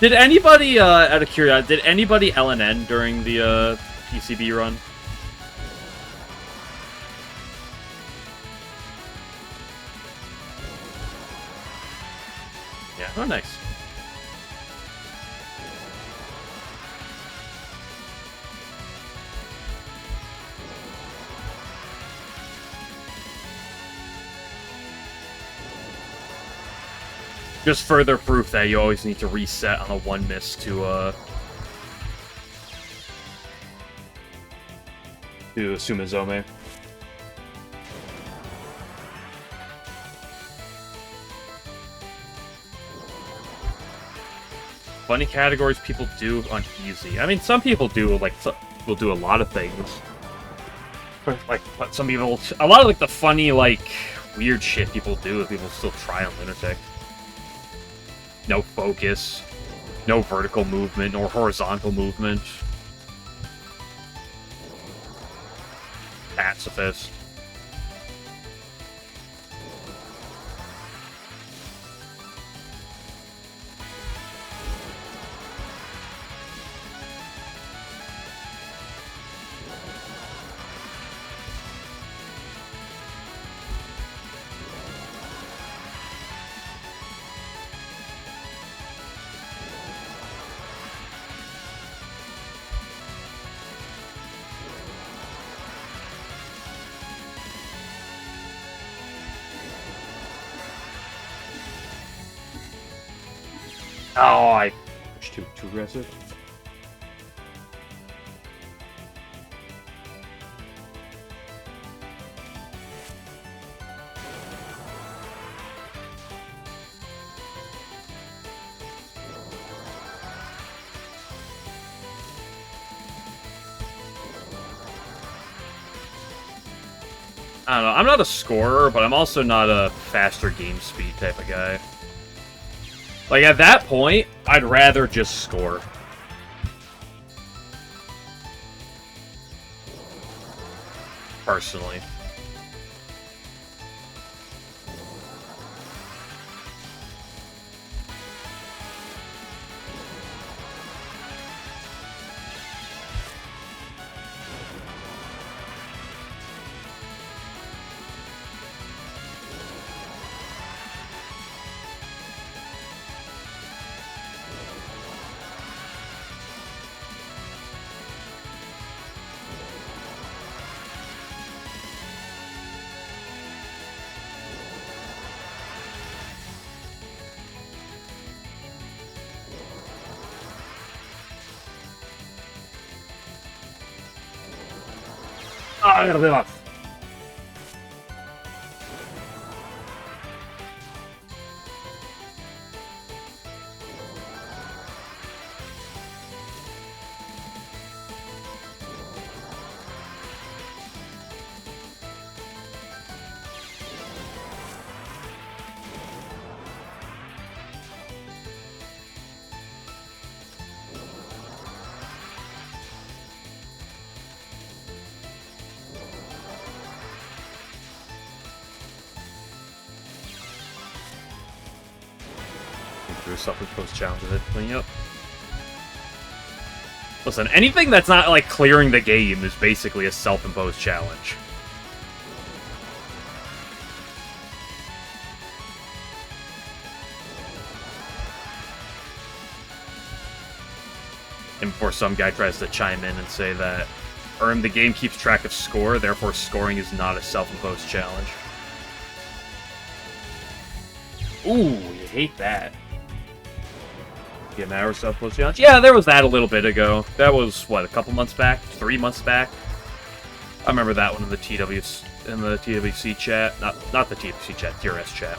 Did anybody, out of curiosity, did anybody LNN during the PCB run? Yeah, oh nice. Just further proof that you always need to reset on a one miss to Sumizome. Funny categories people do on easy. I mean, some people do, like, will do a lot of things. But, like, some people, a lot of, like, the funny, like, weird shit people do, people still try on Lunatic. No focus. No vertical movement nor horizontal movement. Pacifist. Oh, I pushed too aggressive. I don't know. I'm not a scorer, but I'm also not a faster game speed type of guy. Like, at that point, I'd rather just score. Personally. Ah, do a self-imposed challenge with it. Clean up. Listen, anything that's not, like, clearing the game is basically a self-imposed challenge. And before some guy tries to chime in and say that, the game keeps track of score, therefore scoring is not a self-imposed challenge. Ooh, you hate that. Get an hour self-imposed challenge? Yeah, there was that a little bit ago. That was, what, a couple months back? 3 months back? I remember that one in the TWC chat. Not the TWC chat, TRS chat.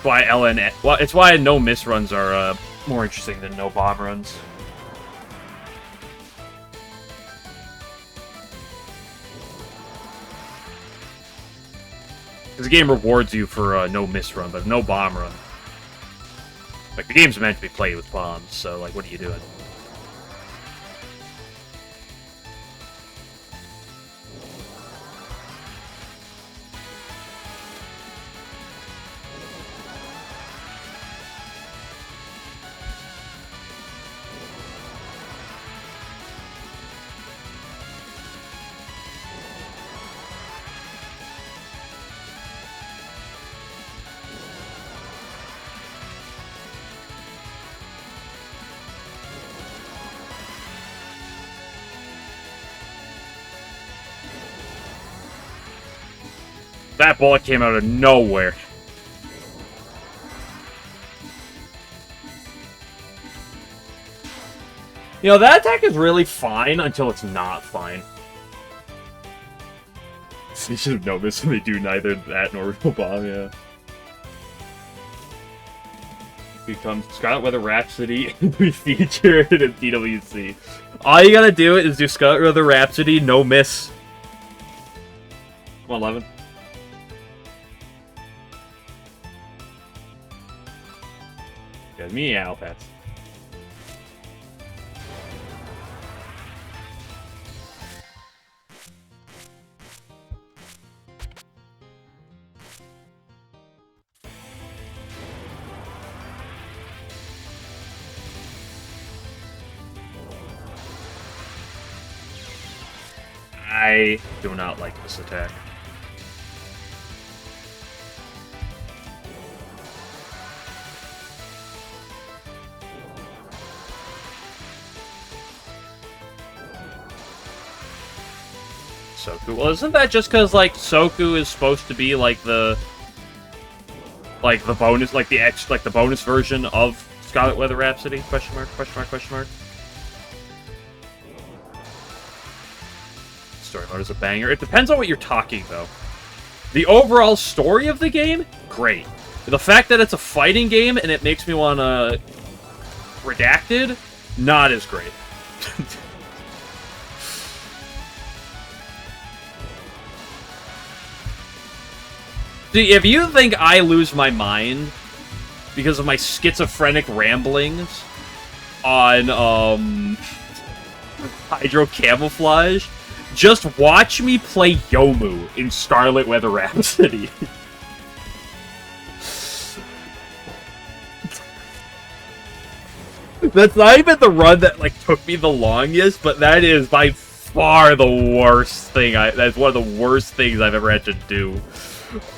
Why LNN? Well, it's why no miss runs are more interesting than no bomb runs. Because the game rewards you for no miss run, but no bomb run. Like, the game's meant to be played with bombs, so, like, what are you doing? That bullet came out of nowhere. You know, that attack is really fine until it's not fine. So you should have known this when they do neither that nor Real Bomb, yeah. Becomes Scarlet Weather Rhapsody we feature it in TWC. All you gotta do is do Scarlet Weather Rhapsody, no miss. 111. said. Meow pets. I do not like this attack. Soku. Well, isn't that just because, like, Soku is supposed to be, like, the bonus, like, the bonus version of Scarlet Weather Rhapsody? Question mark, question mark, question mark. Story mode is a banger. It depends on what you're talking, though. The overall story of the game, great. The fact that it's a fighting game and it makes me want to... Redacted, not as great. See, if you think I lose my mind because of my schizophrenic ramblings on, Hydro Camouflage, just watch me play Yomu in Scarlet Weather Rhapsody. That's not even the run that, like, took me the longest, but that is by far the worst thing that's one of the worst things I've ever had to do.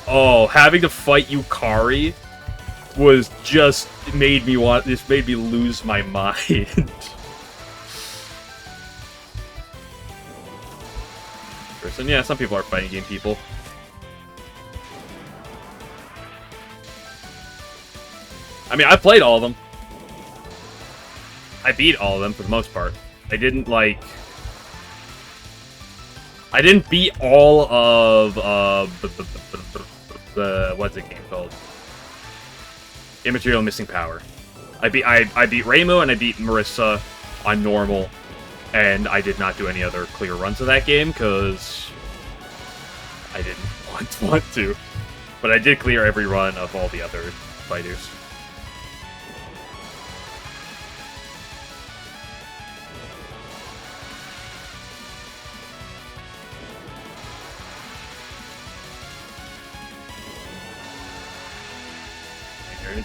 Oh, having to fight Yukari was just made me lose my mind. Person, yeah, some people are fighting game people. I mean, I played all of them. I beat all of them for the most part. I didn't beat all of the what's the game called? Immaterial Missing Power. I beat Reimu and I beat Marissa on normal, and I did not do any other clear runs of that game because I didn't want to. But I did clear every run of all the other fighters.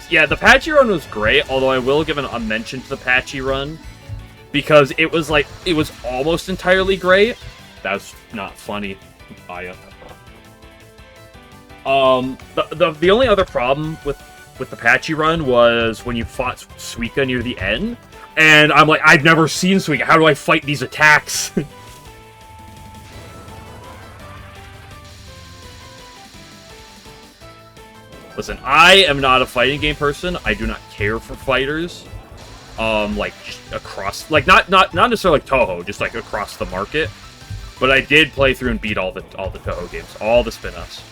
Yeah, the Patchy run was great, although I will give a mention to the Patchy run, because it was almost entirely great. That's not funny, Aya. The only other problem with the Patchy run was when you fought Suika near the end, and I'm like, I've never seen Suika, how do I fight these attacks? Listen, I am not a fighting game person. I do not care for fighters. Like across, like not necessarily like Touhou, just like across the market. But I did play through and beat all the Touhou games, all the spin-offs,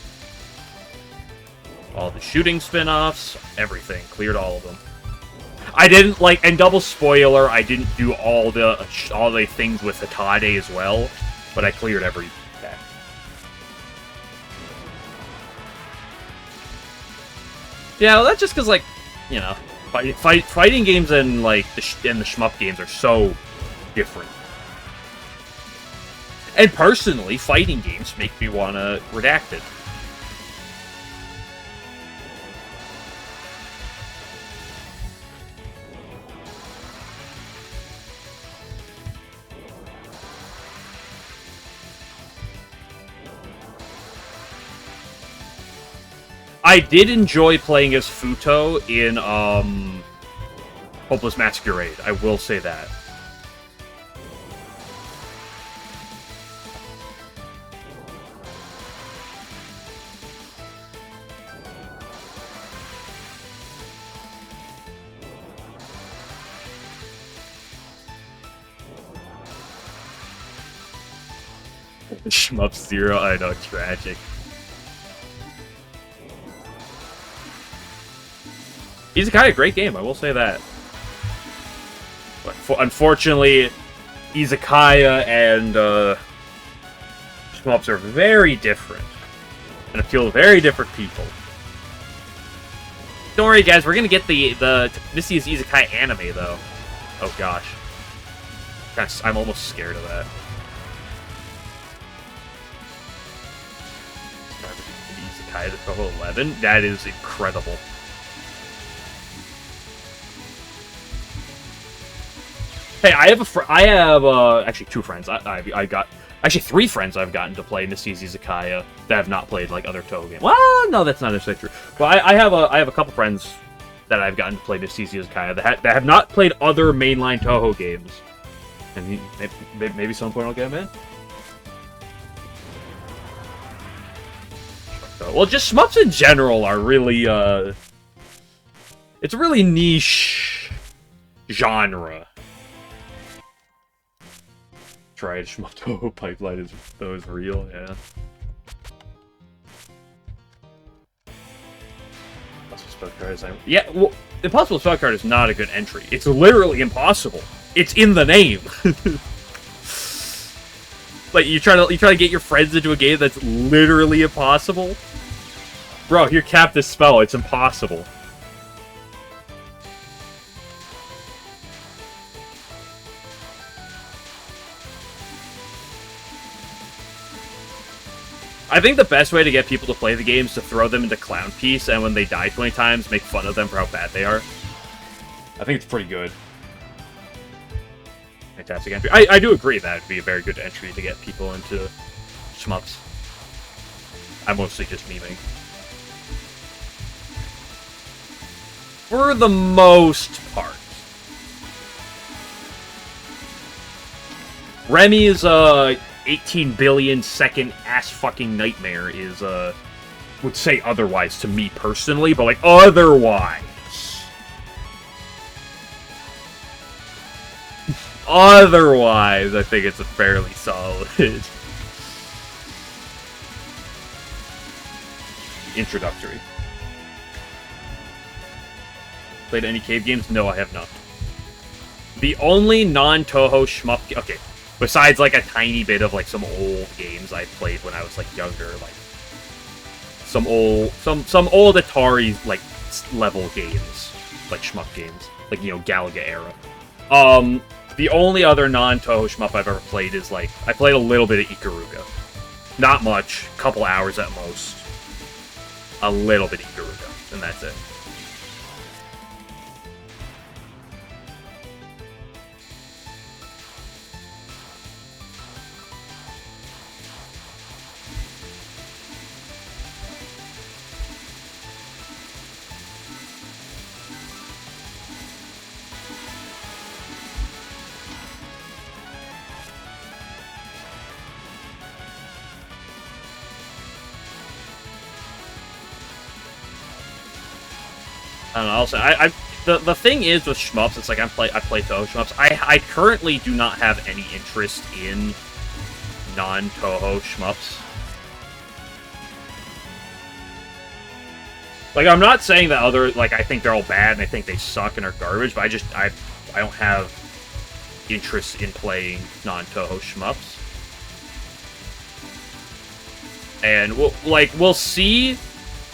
all the shooting spin-offs, everything. Cleared all of them. I didn't like, and double spoiler, I didn't do all the things with Hatade as well, but I cleared every. Yeah, well, that's just because, like, you know, fighting games and, like, the shmup games are so different. And personally, fighting games make me want to redact it. I did enjoy playing as Futo in Hopeless Masquerade. I will say that. Shmup Zero, I know, tragic. He's a kind of great game, I will say that. But unfortunately, Izakaya and shmups are very different and appeal to very different people. Don't worry, guys. We're gonna get the Missy's Isekai anime though. Oh gosh, I'm almost scared of that. Isekai to Touhou 11. That is incredible. Hey, I have actually 2 friends. I got actually 3 friends I've gotten to play Misty's Izakaya that have not played like other Touhou games. Well, no, that's not necessarily true. But I have a couple friends that I've gotten to play Misty's Izakaya that have not played other mainline Touhou games. And maybe some point I'll get him in. Well, just shmups in general are really it's a really niche genre. Tried shmup Touhou pipeline is real, yeah. Impossible Spellcard is yeah, well, Impossible Spellcard is not a good entry. It's literally impossible. It's in the name. Like you try to get your friends into a game that's literally impossible. Bro, here, cap this spell. It's impossible. I think the best way to get people to play the game is to throw them into Clown Piece, and when they die 20 times, make fun of them for how bad they are. I think it's pretty good. Fantastic entry. I do agree that would be a very good entry to get people into shmups. I'm mostly just memeing. For the most part. Remy's 18 billion second ass fucking nightmare is would say otherwise to me personally, but like otherwise. Otherwise, I think it's a fairly solid introductory. Played any cave games? No, I have not. The only non-Touhou shmup... Okay, besides like a tiny bit of like some old games I played when I was like younger, like some old Atari like level games, like shmup games, like, you know, Galaga era. The only other non-Touhou shmup I've ever played is like I played a little bit of Ikaruga, not much, couple hours at most. A little bit of Ikaruga, and that's it. I don't know. Also, the thing is with shmups, it's like I play Touhou shmups. I currently do not have any interest in non-Touhou shmups. Like, I'm not saying that other, like, I think they're all bad and I think they suck and are garbage, but I don't have interest in playing non-Touhou shmups. And we'll see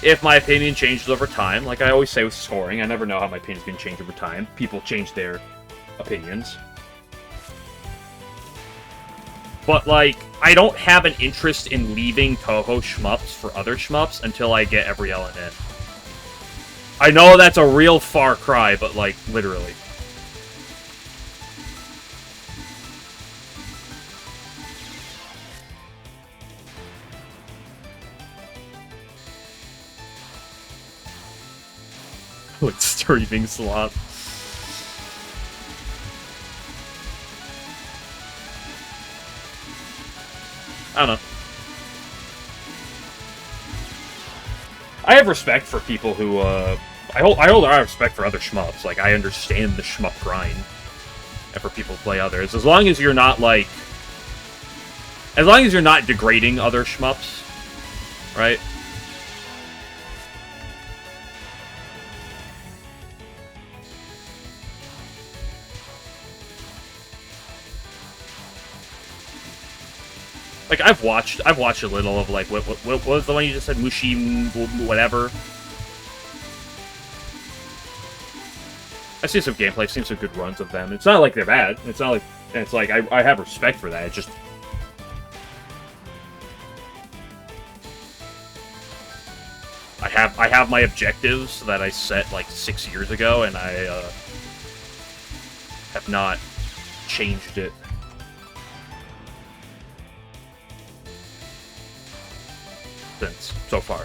if my opinion changes over time. Like I always say with scoring, I never know how my opinion's going to change over time. People change their opinions. But, like, I don't have an interest in leaving Touhou shmups for other shmups until I get every LNN. I know that's a real far cry, but, like, literally. Like streaming slot. I don't know. I have respect for people who, I hold a lot of respect for other shmups. Like, I understand the shmup grind. And for people to play others. As long as you're not, like... As long as you're not degrading other shmups. Right? Like, I've watched a little of, like, what was the one you just said? Mushi, whatever. I see some gameplay, I've seen some good runs of them. It's not like they're bad. It's not like... It's like, I have respect for that. It just... I have my objectives that I set, like, 6 years ago, and I, have not changed it. Since, so far.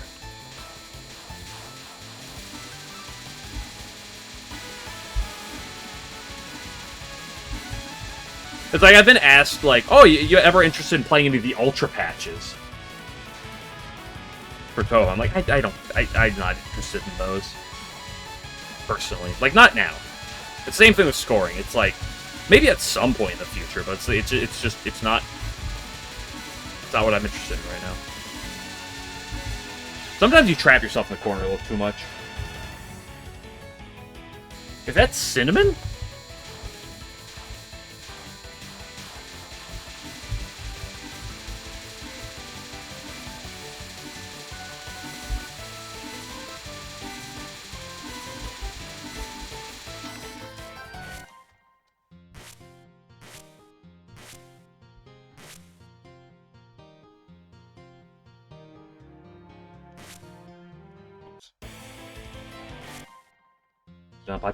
It's like, I've been asked, like, oh, you ever interested in playing any of the Ultra patches? For Touhou. I'm like, I'm not interested in those. Personally. Like, not now. The same thing with scoring. It's like, maybe at some point in the future, but it's not what I'm interested in right now. Sometimes you trap yourself in the corner a little too much. Is that cinnamon?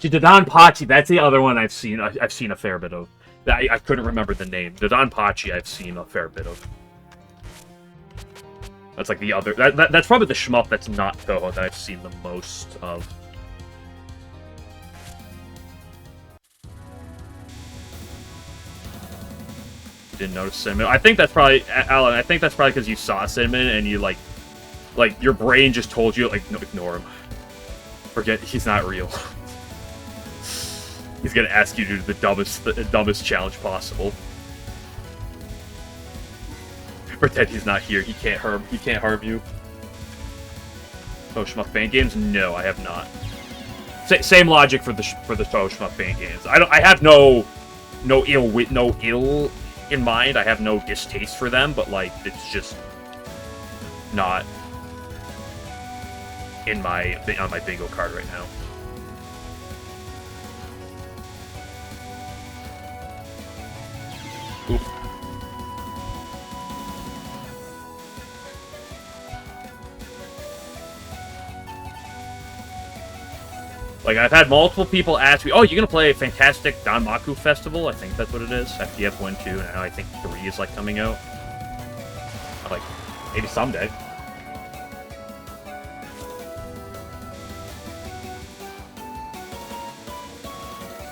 Dodonpachi, that's the other one I've seen. I've seen a fair bit of. I couldn't remember the name. Dodonpachi, I've seen a fair bit of. That's like the other. That's probably the shmup that's not Touhou that I've seen the most of. Didn't notice cinnamon. I think that's probably Alan. I think that's probably because you saw cinnamon and you like your brain just told you like, no, ignore him. Forget he's not real. He's gonna ask you to do the dumbest challenge possible. Pretend he's not here. He can't harm you. Oh, shmup fan games? No, I have not. Same logic for the Touhou shmup fan games. I have no ill in mind. I have no distaste for them, but like it's just not on my bingo card right now. Oop. Like, I've had multiple people ask me, oh, you're gonna play Fantastic Danmaku Festival? I think that's what it is. FTF 1, 2, and now I think 3 is, like, coming out. I'm like, maybe someday.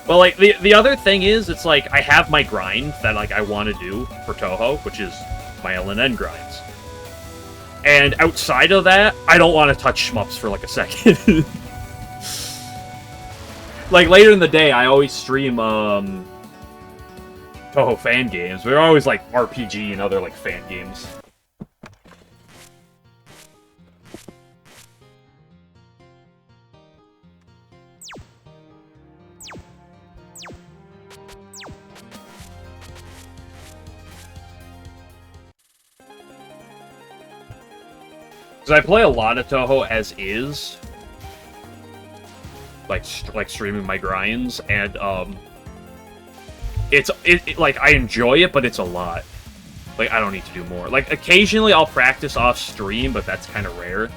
Well, like, the other thing is, it's like, I have my grind that, like, I want to do for Touhou, which is my LNN grinds. And outside of that, I don't want to touch shmups for, like, a second. Like, later in the day, I always stream, Touhou fan games. They're always, like, RPG and other, like, fan games. Because I play a lot of Touhou as is. Like streaming my grinds, and it's like I enjoy it, but it's a lot. Like I don't need to do more. Like occasionally I'll practice off stream, but that's kind of rare.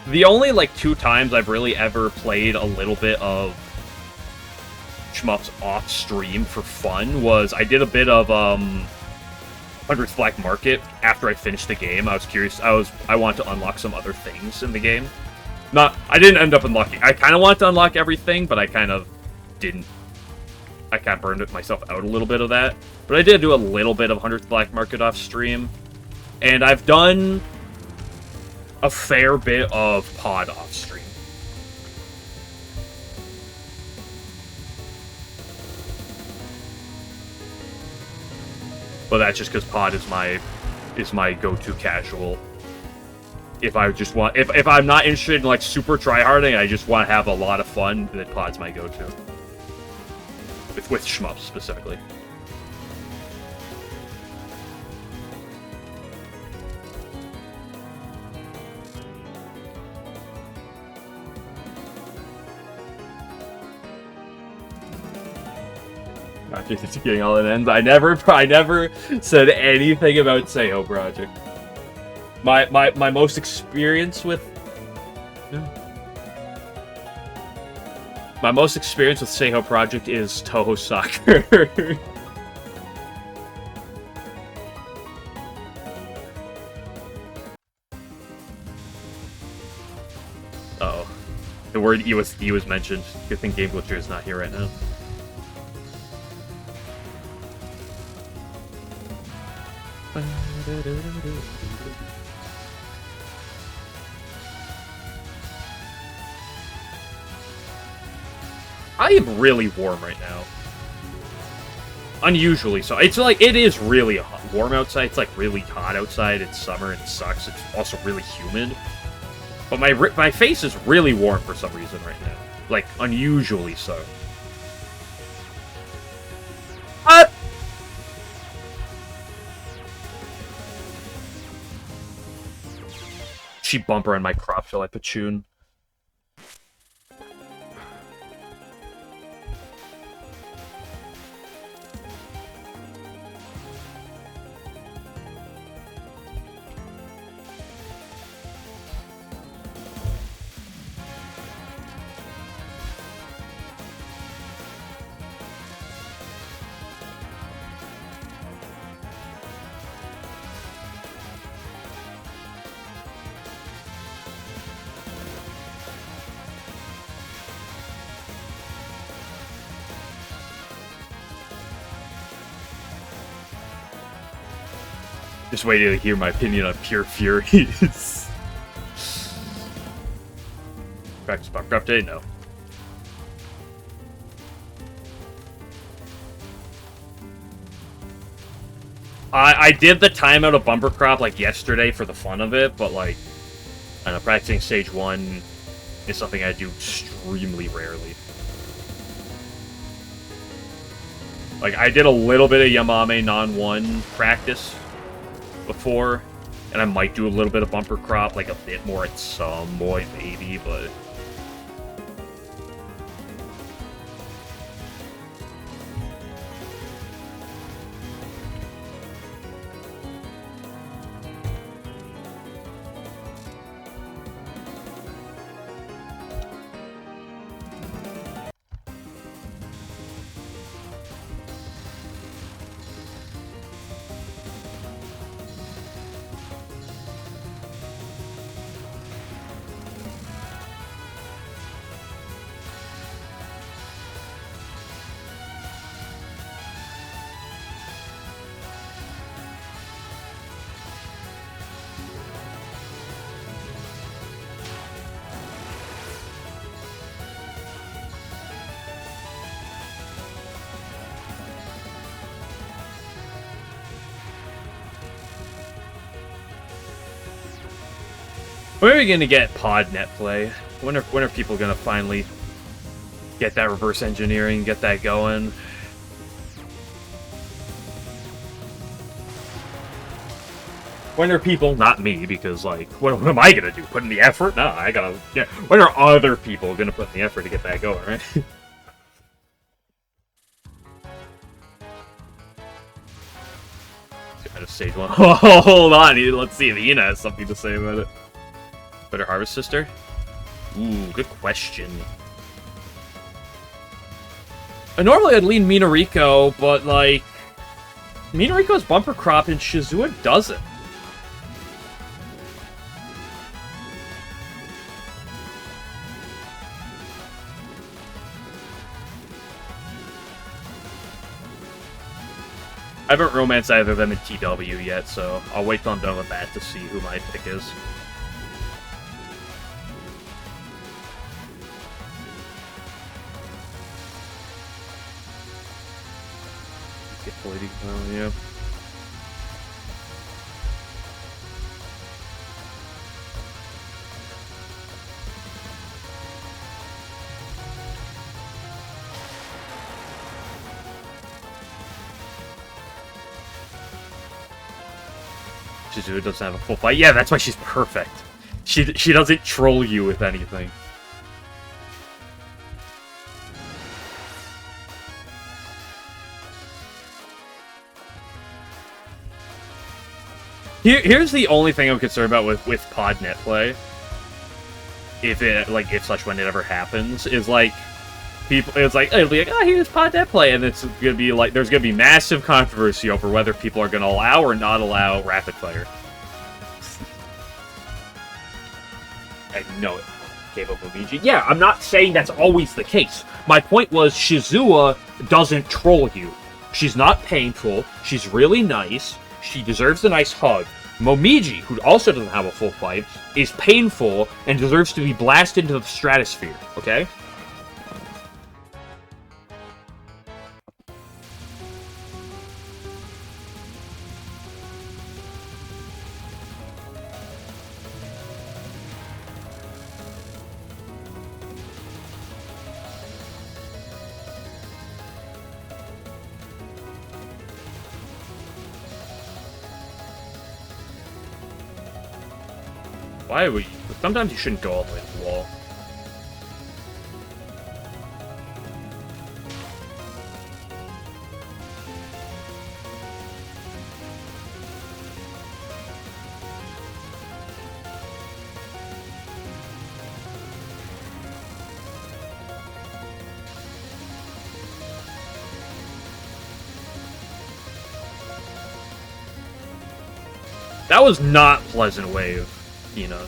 The only like 2 times I've really ever played a little bit of shmups off stream for fun was I did a bit of 100th Black Market after I finished the game. I was curious. I wanted to unlock some other things in the game. I didn't end up unlocking. I kind of wanted to unlock everything, but I kind of didn't. I kind of burned myself out a little bit of that. But I did do a little bit of 100th Black Market off stream, and I've done a fair bit of pod off stream. But that's just because pod is my go-to casual. If I just want, if I'm not interested in like super tryharding, I just want to have a lot of fun, then pod's my go-to. With shmups specifically. After getting LNNs, I never said anything about Touhou Project. My most experience with my most experience with Touhou Project is Touhou Soccer. Uh-oh. The word E was mentioned. Good thing Game Glitcher is not here right now. I am really warm right now. Unusually so. It's like, it is really warm outside. It's like really hot outside. It's summer and it sucks. It's also really humid. But my face is really warm for some reason right now. Like, unusually so. She bumper on my crop shall I patchoon. Just waiting to hear my opinion on Pure Furies. Practice bumper update? No. I did the timeout of bumper crop like yesterday for the fun of it, but like, I know practicing stage 1 is something I do extremely rarely. Like, I did a little bit of Yamame non-1 practice before, and I might do a little bit of bumper crop, like a bit more at some point, maybe, but... When are we gonna get pod net play? When are people gonna finally get that reverse engineering, get that going? When are people, not me, because like, what am I gonna do? Put in the effort? No, I gotta. Yeah. When are other people gonna put in the effort to get that going? Right? Stage 1. Oh, hold on, let's see if Ina has something to say about it. Better Harvest Sister? Ooh, good question. Normally I'd lean Minariko, but like... Minariko's bumper crop and Shizua doesn't. I haven't romanced either of them in TW yet, so I'll wait till I'm done with that to see who my pick is. Yeah. Shizua doesn't have a full fight. Yeah, that's why she's perfect. She doesn't troll you with anything. Here's the only thing I'm concerned about with podnet play. If such when it ever happens, is like people. It's like it'll be like, oh, here's podnet play, and it's gonna be like there's gonna be massive controversy over whether people are gonna allow or not allow rapid fire. I know it. Gave up Momiji. Yeah, I'm not saying that's always the case. My point was Shizuo doesn't troll you. She's not painful. She's really nice. She deserves a nice hug. Momiji, who also doesn't have a full fight, is painful and deserves to be blasted into the stratosphere, okay? Why would you? Sometimes you shouldn't go all the way to the wall. That was not Pleasant Wave, you know.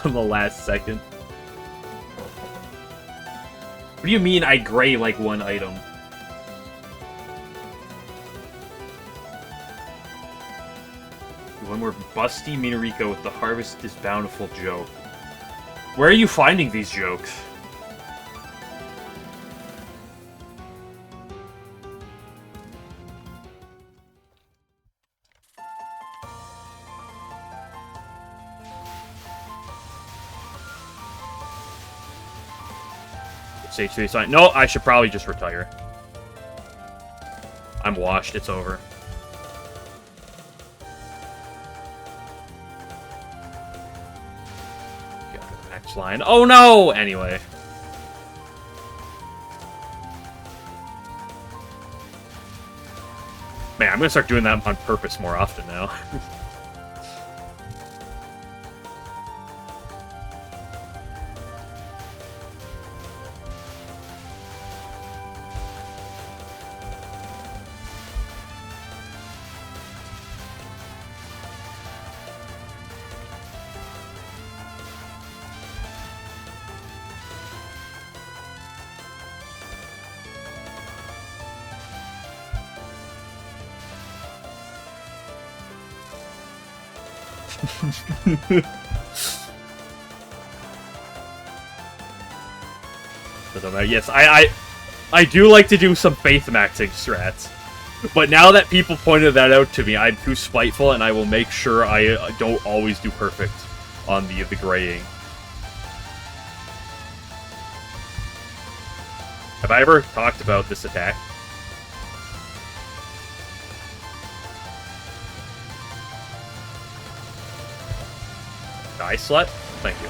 On the last second. What do you mean I gray like one item? One more busty Minariko with the harvest is bountiful joke. Where are you finding these jokes? Stage 3 sign. No, I should probably just retire. I'm washed. It's over. Got the next line. Oh no! Anyway. Man, I'm gonna start doing that on purpose more often now. Yes, I do like to do some faith maxing strats, but now that people pointed that out to me, I'm too spiteful, and I will make sure I don't always do perfect on the graying. Have I ever talked about this attack? Die slut? Thank you.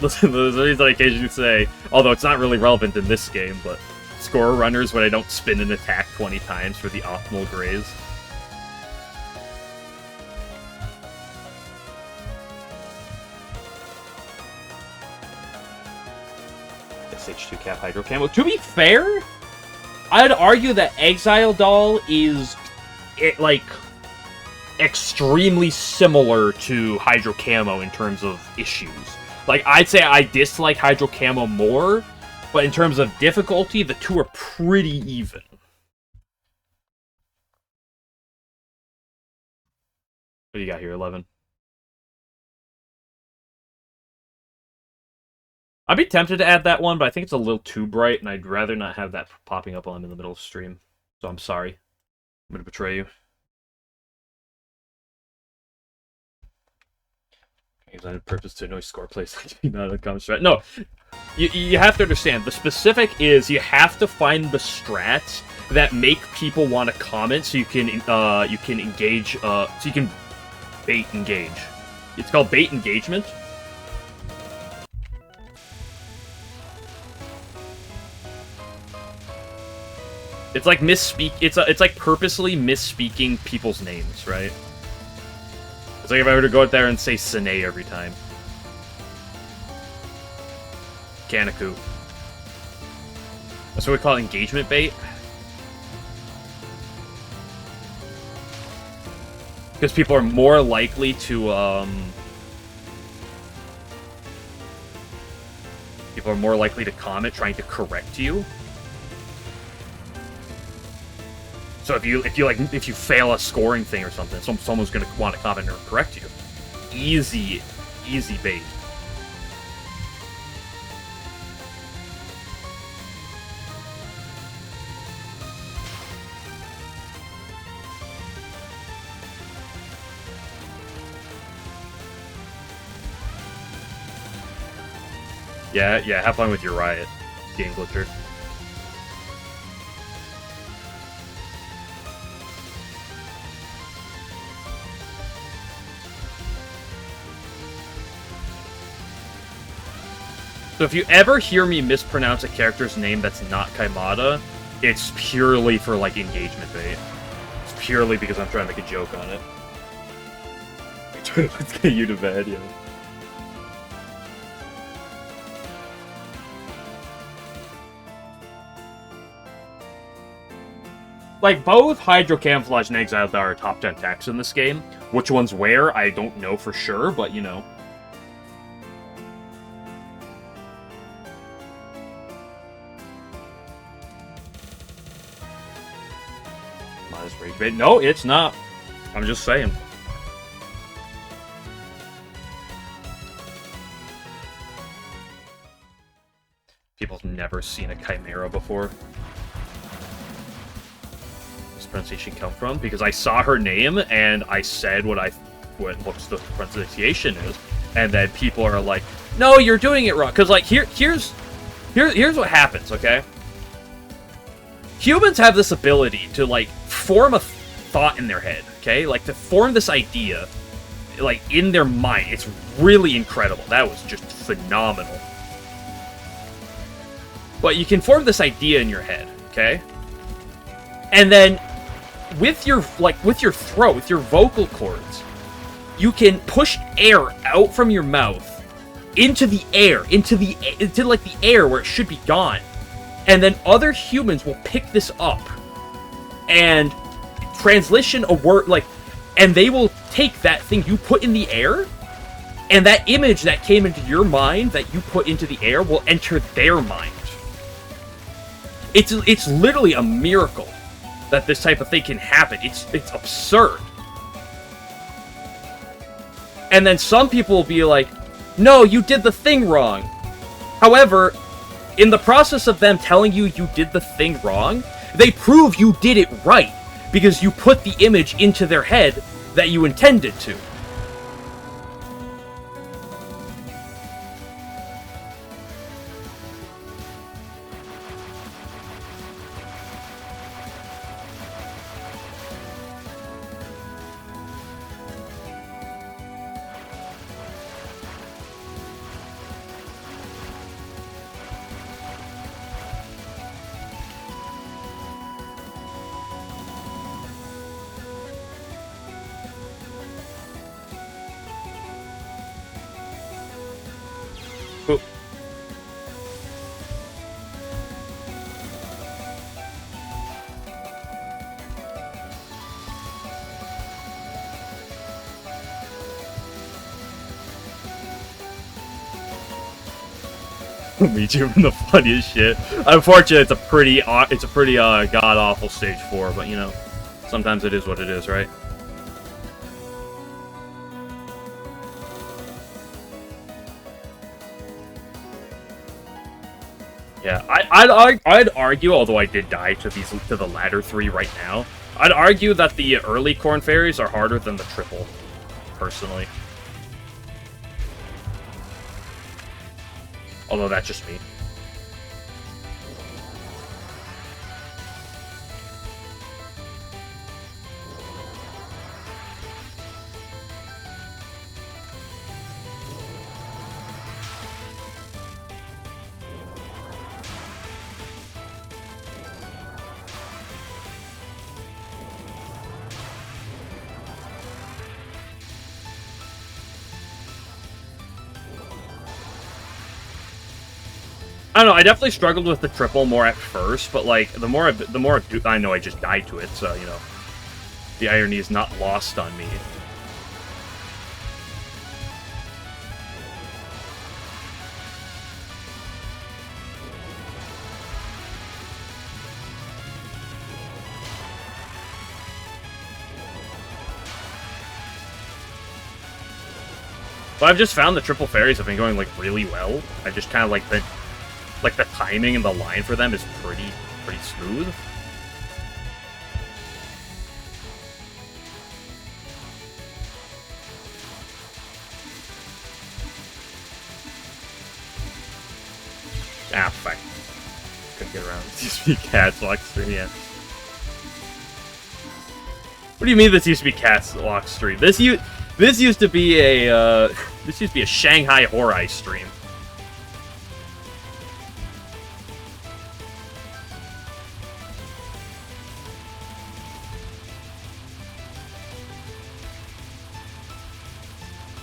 Listen, there's a reason I occasionally say, although it's not really relevant in this game, but score runners when I don't spin an attack 20 times for the optimal graze. SH2 Cap Hydro Camo. To be fair, I'd argue that Exile Doll is like extremely similar to Hydro Camo in terms of issues. Like, I'd say I dislike Hydro Camo more, but in terms of difficulty, the two are pretty even. What do you got here, 11? I'd be tempted to add that one, but I think it's a little too bright, and I'd rather not have that popping up while I'm in the middle of the stream. So I'm sorry. I'm going to betray you. I had purpose to annoy score plays. Not a comment strat. No, you have to understand. The specific is you have to find the strats that make people want to comment, so you can engage. So you can bait engage. It's called bait engagement. It's like misspeak. It's like purposely misspeaking people's names, right? It's like if I were to go out there and say Sine every time. Kanaku. That's what we call engagement bait. Because people are more likely to, people are more likely to comment trying to correct you. So if you fail a scoring thing or something, someone's gonna want to comment or correct you. Easy bait. Yeah, have fun with your riot, game glitcher. So if you ever hear me mispronounce a character's name that's not Kaimata, it's purely for, like, engagement bait. It's purely because I'm trying to make a joke on it. Let's get you to bed, yeah. Like, both Hydro Camouflage and Exiled are top 10 attacks in this game. Which one's where, I don't know for sure, but, you know. Rage bait. No, it's not. I'm just saying. People have never seen a Chimera before. Where's pronunciation come from? Because I saw her name and I said what looks the pronunciation is, and then people are like, "No, you're doing it wrong." Because like here's what happens. Okay. Humans have this ability to, like, form a thought in their head, okay? Like, to form this idea, like, in their mind. It's really incredible. That was just phenomenal. But you can form this idea in your head, okay? And then, with your throat, with your vocal cords, you can push air out from your mouth into the air, into the air where it should be gone. And then other humans will pick this up and translation a word, like, and they will take that thing you put in the air, and that image that came into your mind that you put into the air will enter their mind. It's literally a miracle that this type of thing can happen. It's absurd. And then some people will be like, "No, you did the thing wrong." However, in the process of them telling you did the thing wrong, they prove you did it right, because you put the image into their head that you intended to. Me too, the funniest shit. Unfortunately, it's a pretty god awful stage 4, but you know, sometimes it is what it is, right? Yeah, I'd argue, although I did die to the latter 3 right now, I'd argue that the early Corn Fairies are harder than the triple, personally. Although that's just me. I don't know, I definitely struggled with the triple more at first, but like the more I know I just died to it, so you know, the irony is not lost on me. But I've just found the triple fairies have been going like really well. I just kind of like the timing and the line for them is pretty smooth. Ah, fuck. Couldn't get around. These used to be Cats Lock Stream, yeah. What do you mean this used to be Cats Lock Stream? This used to be a Shanghai Horai stream.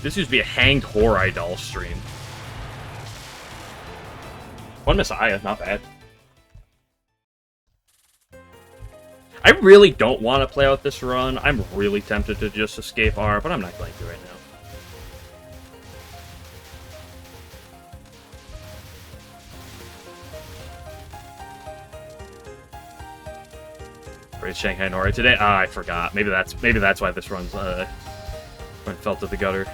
This used to be a Hanged Horai doll stream. One Messiah, not bad. I really don't want to play out this run. I'm really tempted to just escape R, but I'm not going to right now. Great Shanghai Nori today? Ah, I forgot. Maybe that's why this run's fell to the gutter.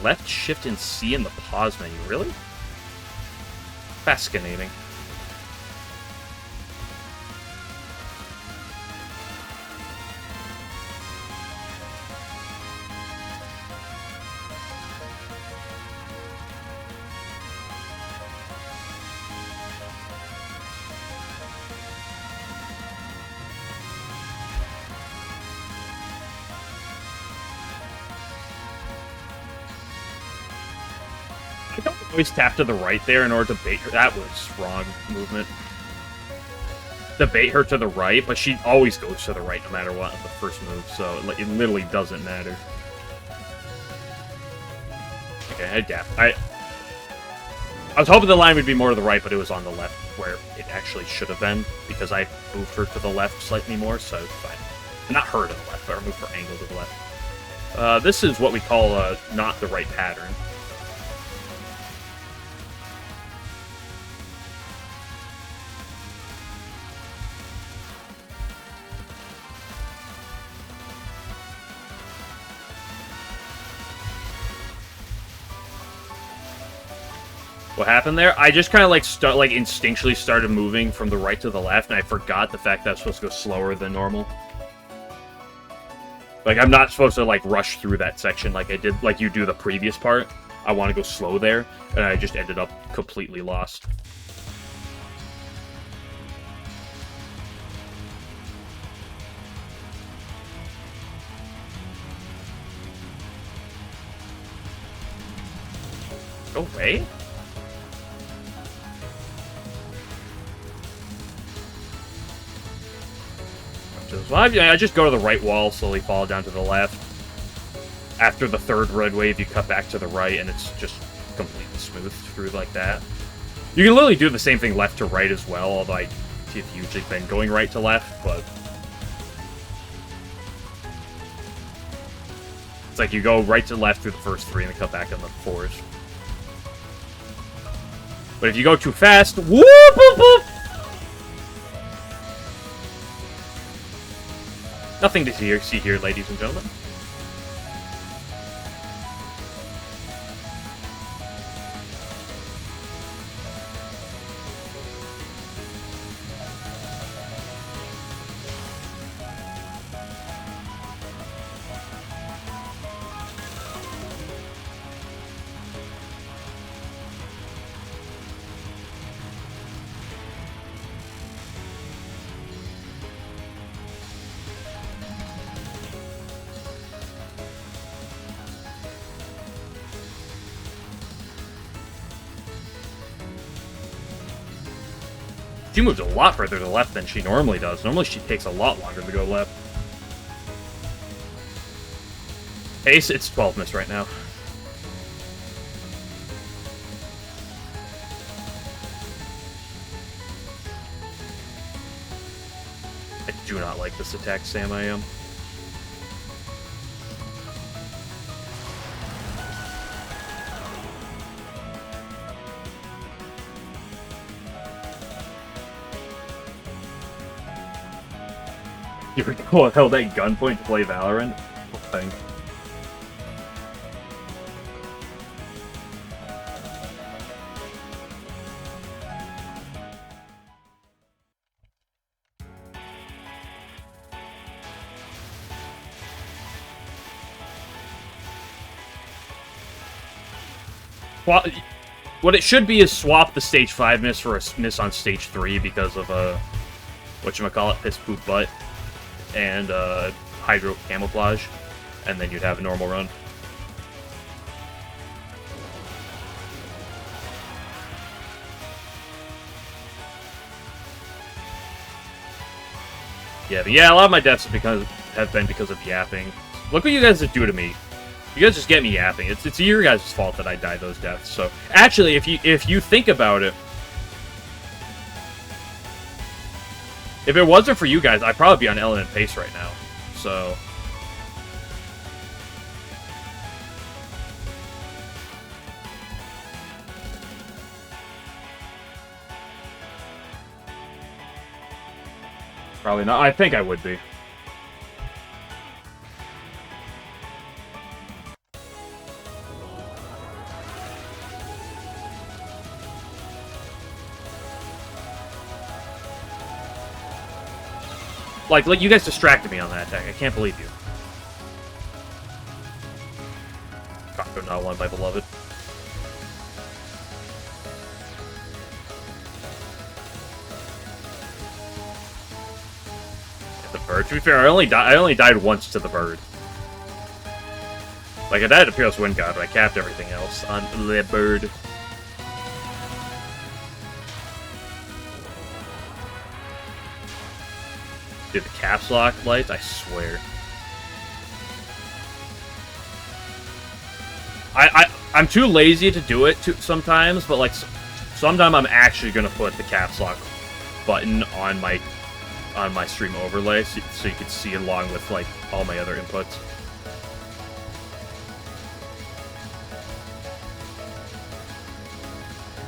Left shift and C in the pause menu, really? Fascinating. Always tap to the right there in order to bait her. That was wrong movement. To bait her to the right, but she always goes to the right no matter what on the first move, so it literally doesn't matter. Okay, I gap. I was hoping the line would be more to the right, but it was on the left where it actually should have been, because I moved her to the left slightly more, so it's fine. Not her to the left, but I moved her angle to the left. This is what we call not the right pattern. What happened there? I just kind of like instinctually started moving from the right to the left, and I forgot the fact that I was supposed to go slower than normal. Like, I'm not supposed to like rush through that section like I did, like you do the previous part. I want to go slow there, and I just ended up completely lost. Go away? Well, I just go to the right wall, slowly fall down to the left. After the third red wave, you cut back to the right, and it's just completely smooth through like that. You can literally do the same thing left to right as well, although I've usually been going right to left, but... It's like you go right to left through the first three and then cut back on the fours. But if you go too fast, whoop, whoop, whoop! Nothing to see here, ladies and gentlemen. She moves a lot further to the left than she normally does. Normally she takes a lot longer to go left. Ace, it's 12 miss right now. I do not like this attack, Sam, I am. You were held at gunpoint to play Valorant? Thing. What it should be is swap the stage 5 miss for a miss on stage 3 because of whatchamacallit, piss poop butt and hydro camouflage, and then you'd have a normal run. Yeah, but yeah, a lot of my deaths have been because of yapping. Look what you guys do to me. You guys just get me yapping. It's your guys' fault that I die those deaths. So actually, if you think about it, if it wasn't for you guys, I'd probably be on LNN pace right now. So probably not. I think I would be. Like, you guys distracted me on that attack. I can't believe you. Taco not won by Beloved. The bird. To be fair, I only died once to the bird. Like, I died to Peerless Wind God, but I capped everything else on the bird. Dude, the caps lock lights, I swear. I'm too lazy to do it sometimes, but like sometimes I'm actually gonna put the caps lock button on my stream overlay so you can see along with like all my other inputs.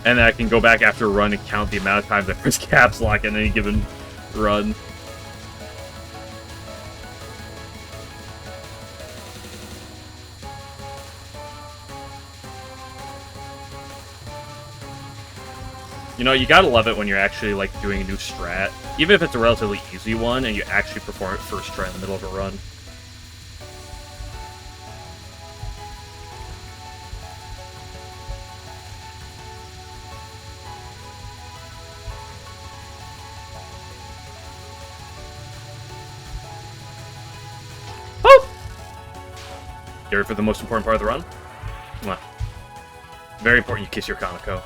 And then I can go back after a run and count the amount of times I press caps lock in any given run. You know, you gotta love it when you're actually, like, doing a new strat. Even if it's a relatively easy one, and you actually perform it first try in the middle of a run. Oh! You ready for the most important part of the run? Come on. Very important you kiss your Kaneko.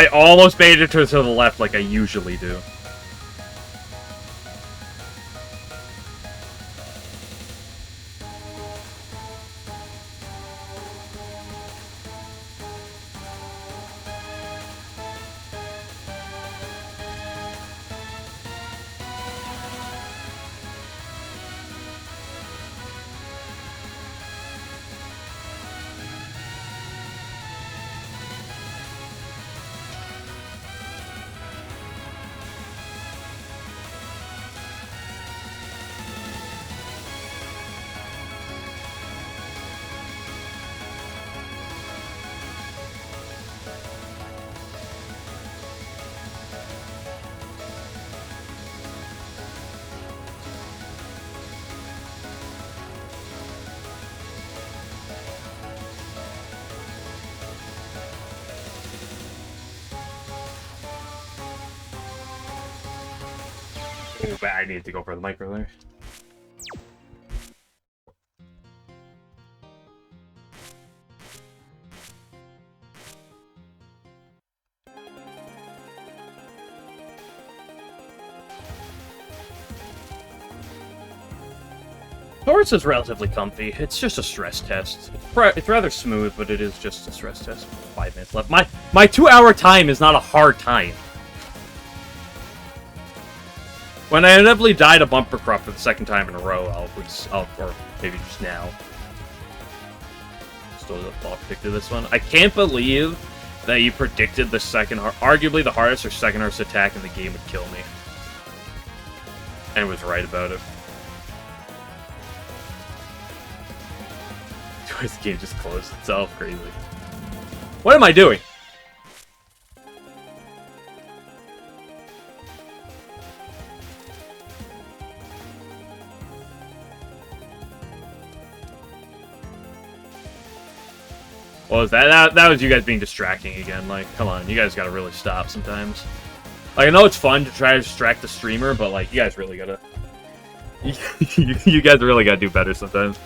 I almost made it to the left like I usually do. Oh, but I need to go for the micro there. Horse is relatively comfy. It's just a stress test. It's rather smooth, but it is just a stress test. 5 minutes left. My 2-hour time is not a hard time. When I inevitably die to bumper crop for the second time in a row, or maybe just now. Still predicted this one. I can't believe that you predicted the arguably the hardest or second hardest attack in the game would kill me. And was right about it. This game just closed itself. Crazy. What am I doing? What was that? That was you guys being distracting again. Like, come on, you guys gotta really stop sometimes. Like, I know it's fun to try to distract the streamer, but like, you guys really gotta... you guys really gotta do better sometimes.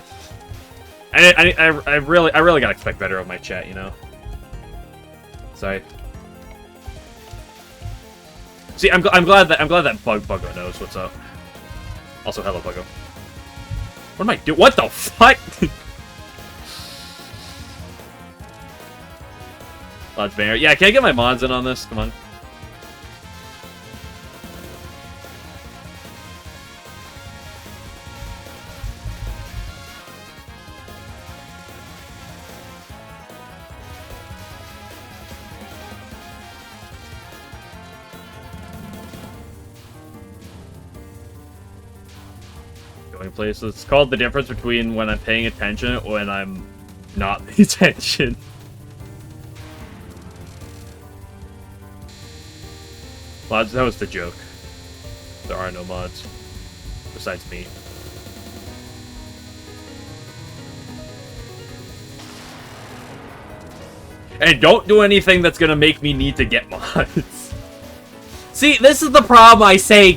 I really gotta expect better of my chat, you know? Sorry. See, I'm glad that Buggo knows what's up. Also, hello, Buggo. What am I doing? What the fuck? Mods banner. Yeah, can I get my mods in on this? Come on. Going places. It's called the difference between when I'm paying attention and when I'm not paying attention. Mods, that was the joke. There are no mods. Besides me. And don't do anything that's gonna make me need to get mods. See, this is the problem I say,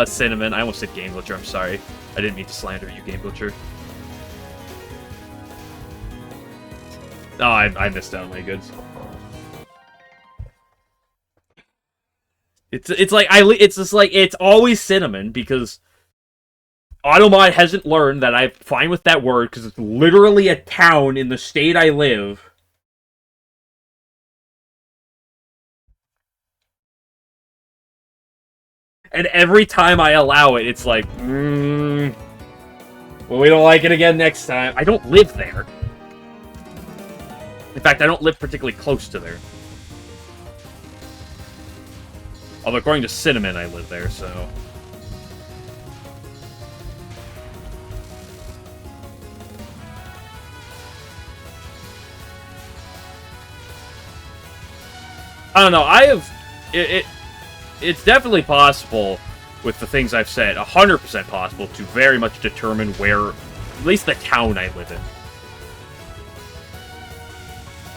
Cinnamon. I almost said Game Glitcher, I'm sorry. I didn't mean to slander you, Game Glitcher. Oh, I missed out on my goods. It's always Cinnamon because Automod hasn't learned that I'm fine with that word because it's literally a town in the state I live. And every time I allow it, it's like, well, we don't like it again next time. I don't live there. In fact, I don't live particularly close to there. Although, according to Cinnamon, I live there, so... I don't know, it's definitely possible, with the things I've said, 100% possible, to very much determine where, at least the town I live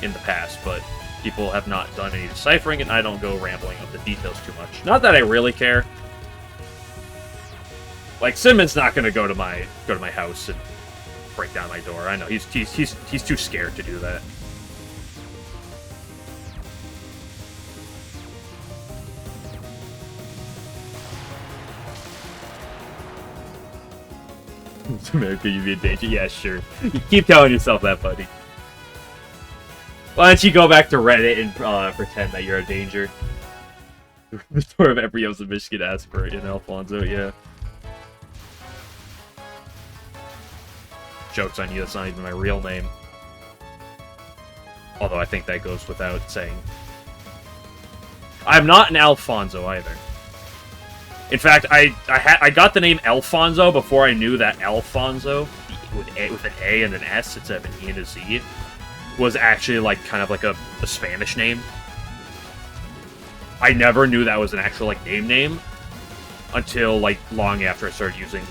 in the past, but... people have not done any deciphering, and I don't go rambling of the details too much. Not that I really care. Like, Cinnamon's not gonna go to my house and break down my door. I know he's too scared to do that. America, you'd be in danger. Yeah, sure. You keep telling yourself that, buddy. Why don't you go back to Reddit and pretend that you're a danger? The story of embryos in Michigan asked for it in Alfonso, yeah. Joke's on you, that's not even my real name. Although I think that goes without saying. I'm not an Alfonso either. In fact, I got the name Alfonso before I knew that Alfonso, with an A and an S instead of an E and a Z, was actually like kind of like a Spanish name. I never knew that was an actual like name until like long after I started using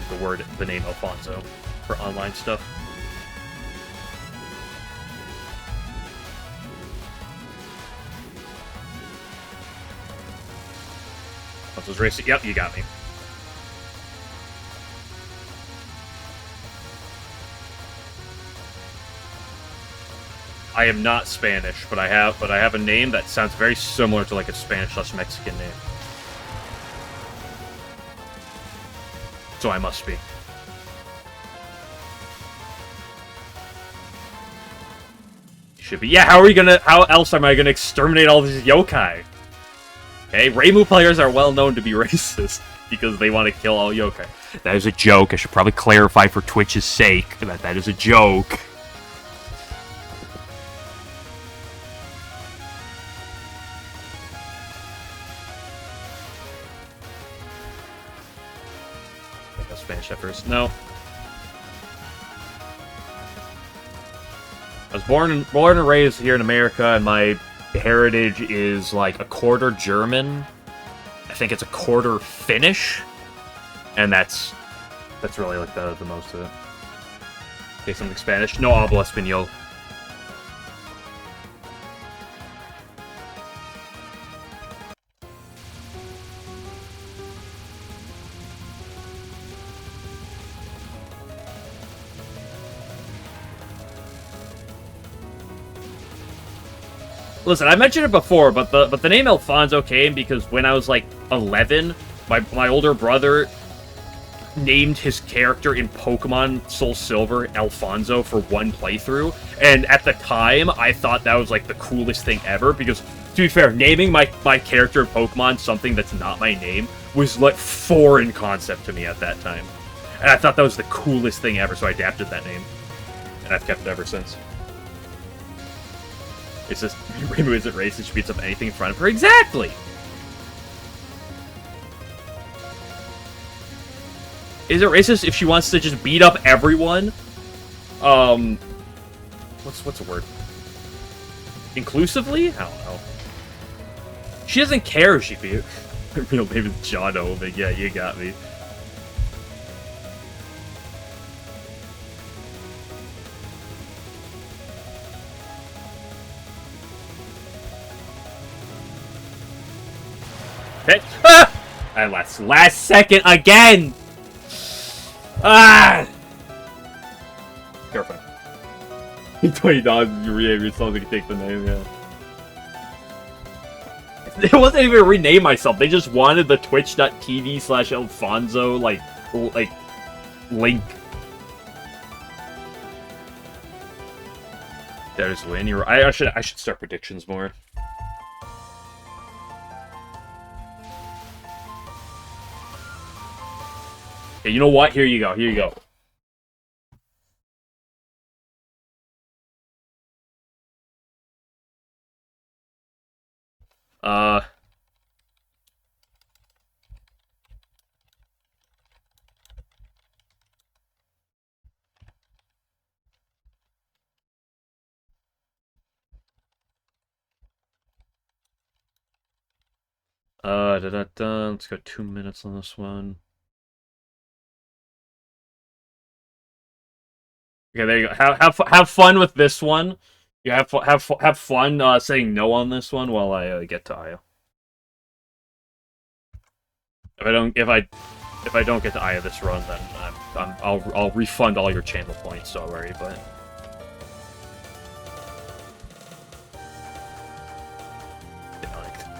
the name Alfonso for online stuff. Was racing. Yep, you got me. I am not Spanish, but I have a name that sounds very similar to like a Spanish/Mexican name. So I must be. Should be. Yeah, how else am I gonna exterminate all these yokai? Okay, Reimu players are well known to be racist because they want to kill all yokai. That is a joke. I should probably clarify for Twitch's sake that is a joke. I got Spanish at first. No. I was born and raised here in America, and my heritage is like a quarter German. I think it's a quarter Finnish, and that's really like the most of it. Okay, something Spanish. No hablo español. Listen, I mentioned it before, but the name Alfonso came because when I was like 11, my older brother named his character in Pokemon Soul Silver Alfonso for one playthrough, and at the time I thought that was like the coolest thing ever because, to be fair, naming my character in Pokemon something that's not my name was like foreign concept to me at that time, and I thought that was the coolest thing ever, so I adapted that name, and I've kept it ever since. It's just, Reimu isn't racist, she beats up anything in front of her. Exactly! Is it racist if she wants to just beat up everyone? What's the word? Inclusively? I don't know. She doesn't care if she beat... Her real name is John Omen. Yeah, you got me. Okay. Ah! And last second again! Ah! Girlfriend. $20 you rename yourself, you can take the name, yeah. It wasn't even rename myself, they just wanted the twitch.tv/Alfonso, like, link. There's win. You're I should start predictions more. Okay, you know what? Here you go. Here you go. Let's go 2 minutes on this one. Okay, there you go. Have fun with this one. You have fun saying no on this one while I get to Aya. If I don't get to Aya this run, then I'll refund all your channel points. Don't worry, but.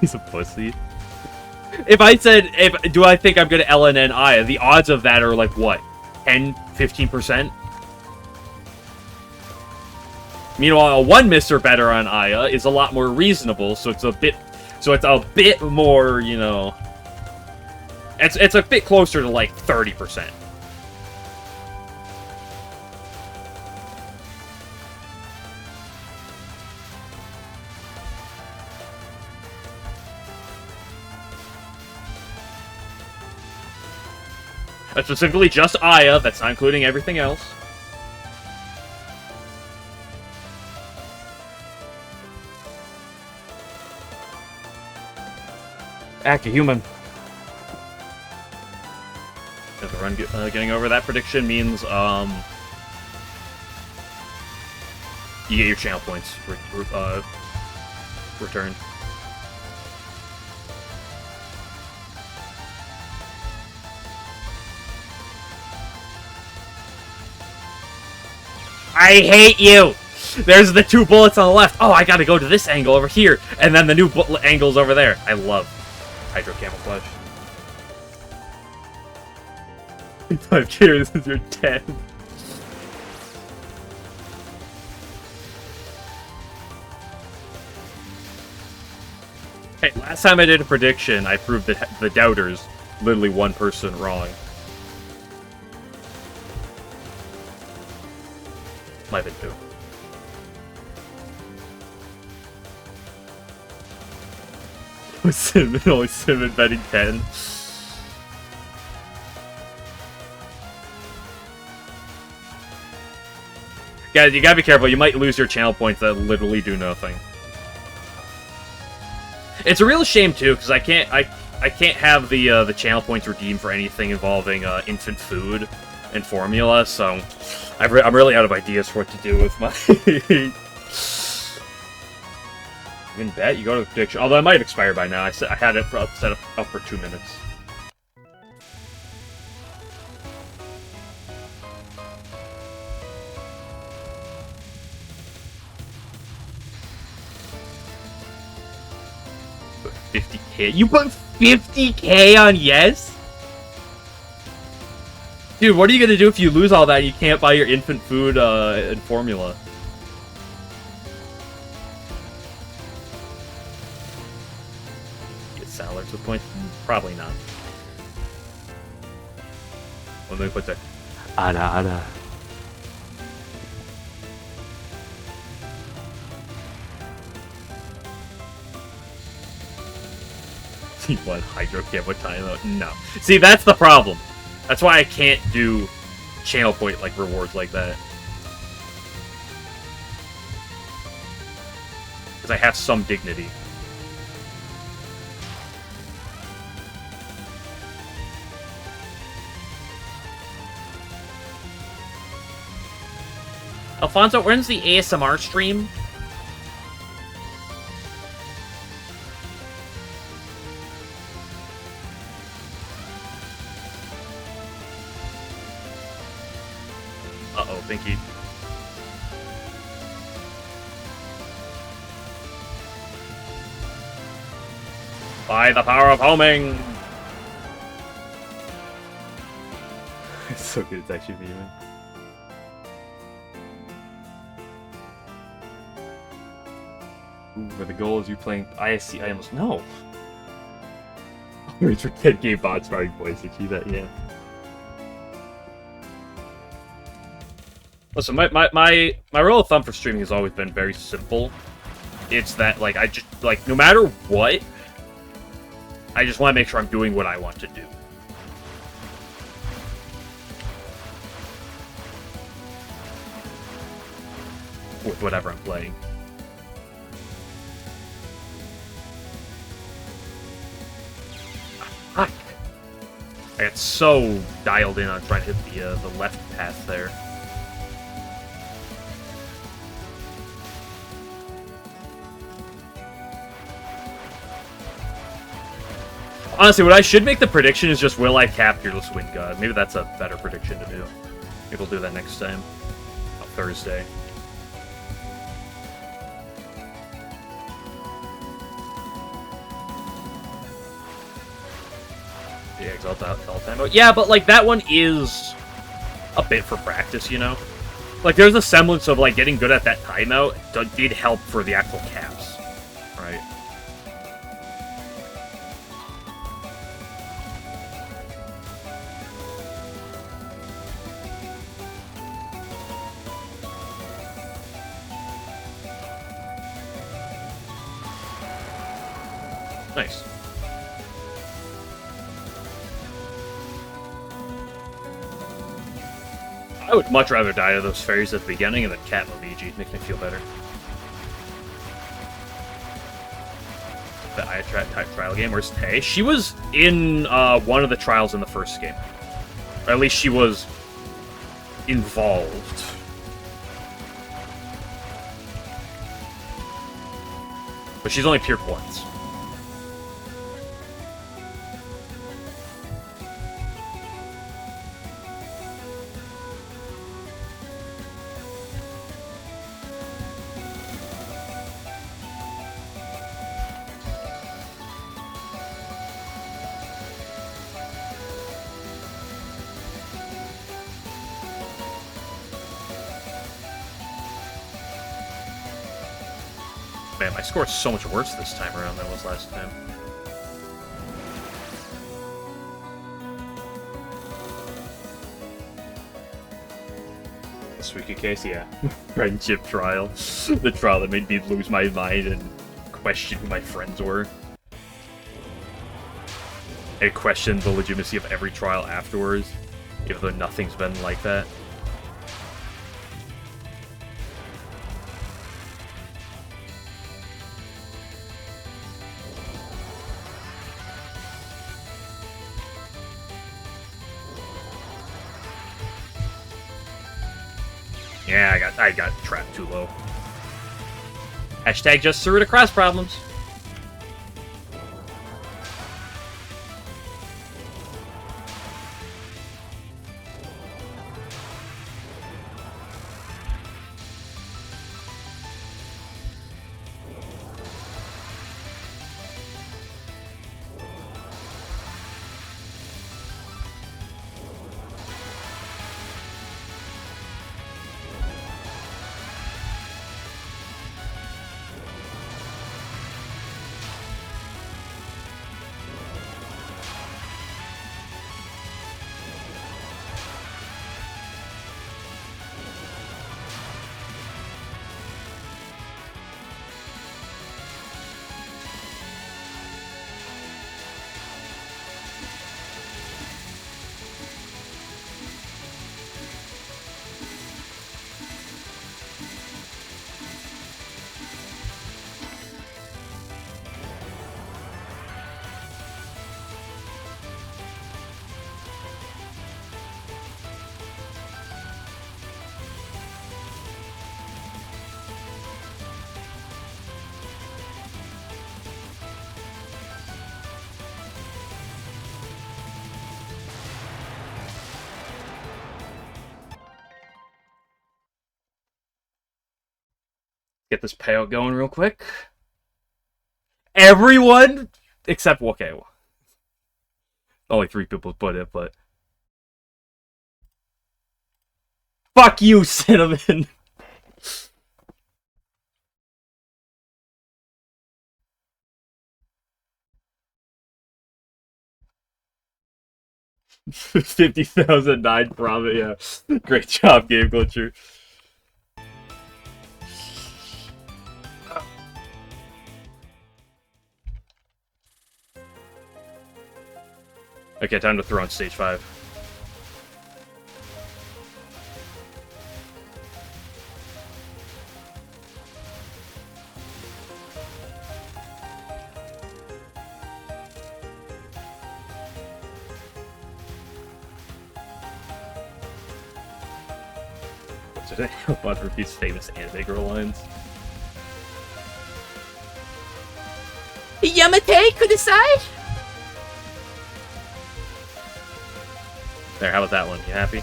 He's a pussy. If I said, do I think I'm gonna LNN Aya, the odds of that are like, what? 10, 15%. Meanwhile, one miss or better on Aya is a lot more reasonable, so it's a bit more, you know, it's a bit closer to like 30%. That's specifically just Aya, that's not including everything else. Act a human. The run getting over that prediction means you get your channel points returned. I hate you! There's the 2 bullets on the left. Oh, I gotta go to this angle over here. And then the new angle's over there. I love hydro camouflage. 5 cheers is your 10. Hey, last time I did a prediction, I proved that the doubters, literally one person wrong. Might have been 2. Only Cinnamon betting 10. Guys, you gotta be careful. You might lose your channel points that literally do nothing. It's a real shame too, because I can't have the channel points redeemed for anything involving infant food and formula. So I'm really out of ideas for what to do with my. Win bet, you go to the prediction. Although it might have expired by now. I had it set up for 2 minutes. Put 50K. You put 50K on yes? Dude, what are you gonna do if you lose all that and you can't buy your infant food and formula? Salads with points? Probably not. Let me put that. Ada. See what hydro camo timeout? No. See, that's the problem. That's why I can't do channel point like rewards like that. Because I have some dignity. Alfonso, when's the ASMR stream? Uh-oh, Binky. By the power of homing! It's so good, it's actually beaming. Where the goal is you playing ISC. I almost no. Wait for 10K bot starting points to see that, yeah. Listen, my rule of thumb for streaming has always been very simple. It's that like I just like no matter what, I just want to make sure I'm doing what I want to do. With whatever I'm playing. I got so dialed in on trying to hit the left path there. Honestly, what I should make the prediction is just will I cap Fearless Wind God. Maybe that's a better prediction to do. Maybe we'll do that next time. On Thursday. Yeah, Exalt time. Yeah, but like that one is a bit for practice, you know? Like, there's a semblance of, like, getting good at that timeout did help for the actual caps, right? Nice. I would much rather die to those fairies at the beginning and then Cat Momiji. Makes me feel better. The Ayatrat type trial game. Where's Tay? She was in one of the trials in the first game. Or at least she was involved. But she's only appeared once. Man, my score's so much worse this time around than it was last time. The Suiki case, yeah. Friendship trial. The trial that made me lose my mind and question who my friends were. I questioned the legitimacy of every trial afterwards, even though nothing's been like that. Yeah, I got trapped too low. Hashtag just threw it across problems. Get this payout going real quick. Everyone except okay. Only 3 people put it, but fuck you, Cinnamon. $50,009 profit. Yeah, great job, Game Glitcher. Okay, time to throw on stage 5. What's it? One of these famous anime girl lines. Yamate kudasai? There, how about that one? You happy?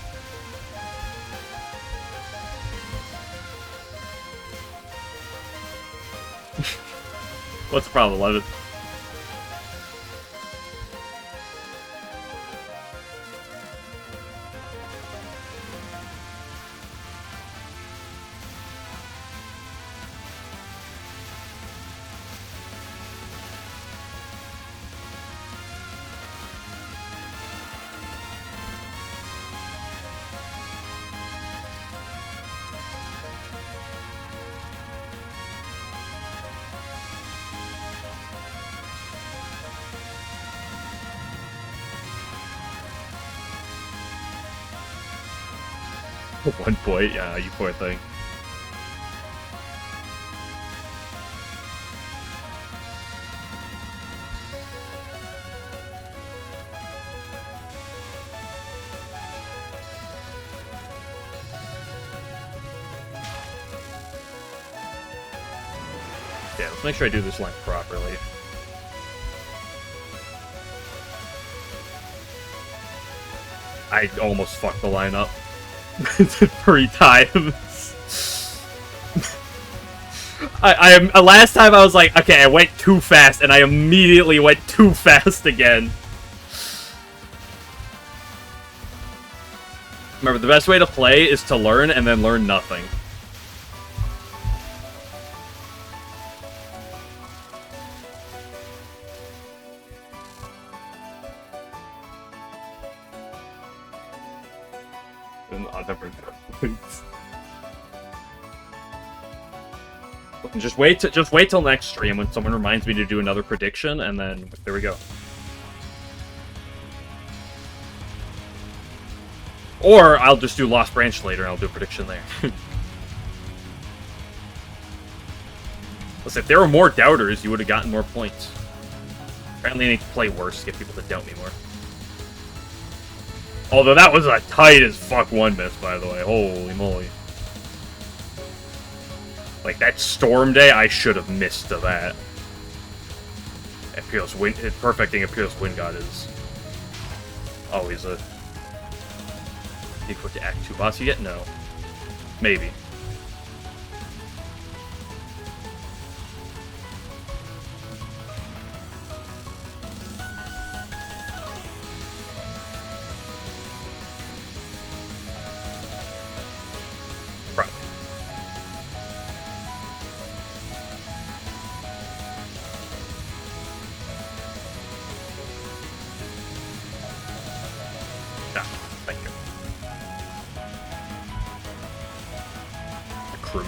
What's the problem, 11? 1 point, yeah, you poor thing. Yeah, let's make sure I do this line properly. I almost fucked the line up 3 times. I am. Last time I was like, okay, I went too fast, and I immediately went too fast again. Remember, the best way to play is to learn and then learn nothing. Just wait till next stream when someone reminds me to do another prediction, and then there we go. Or I'll just do Lost Branch later, and I'll do a prediction there. Listen, if there were more doubters, you would have gotten more points. Apparently I need to play worse to get people to doubt me more. Although that was a tight as fuck 1 miss, by the way. Holy moly. Like, that Storm Day, I should have missed to that. Perfecting Imperial's Wind God is always a equal to Act 2 boss you get? No. Maybe.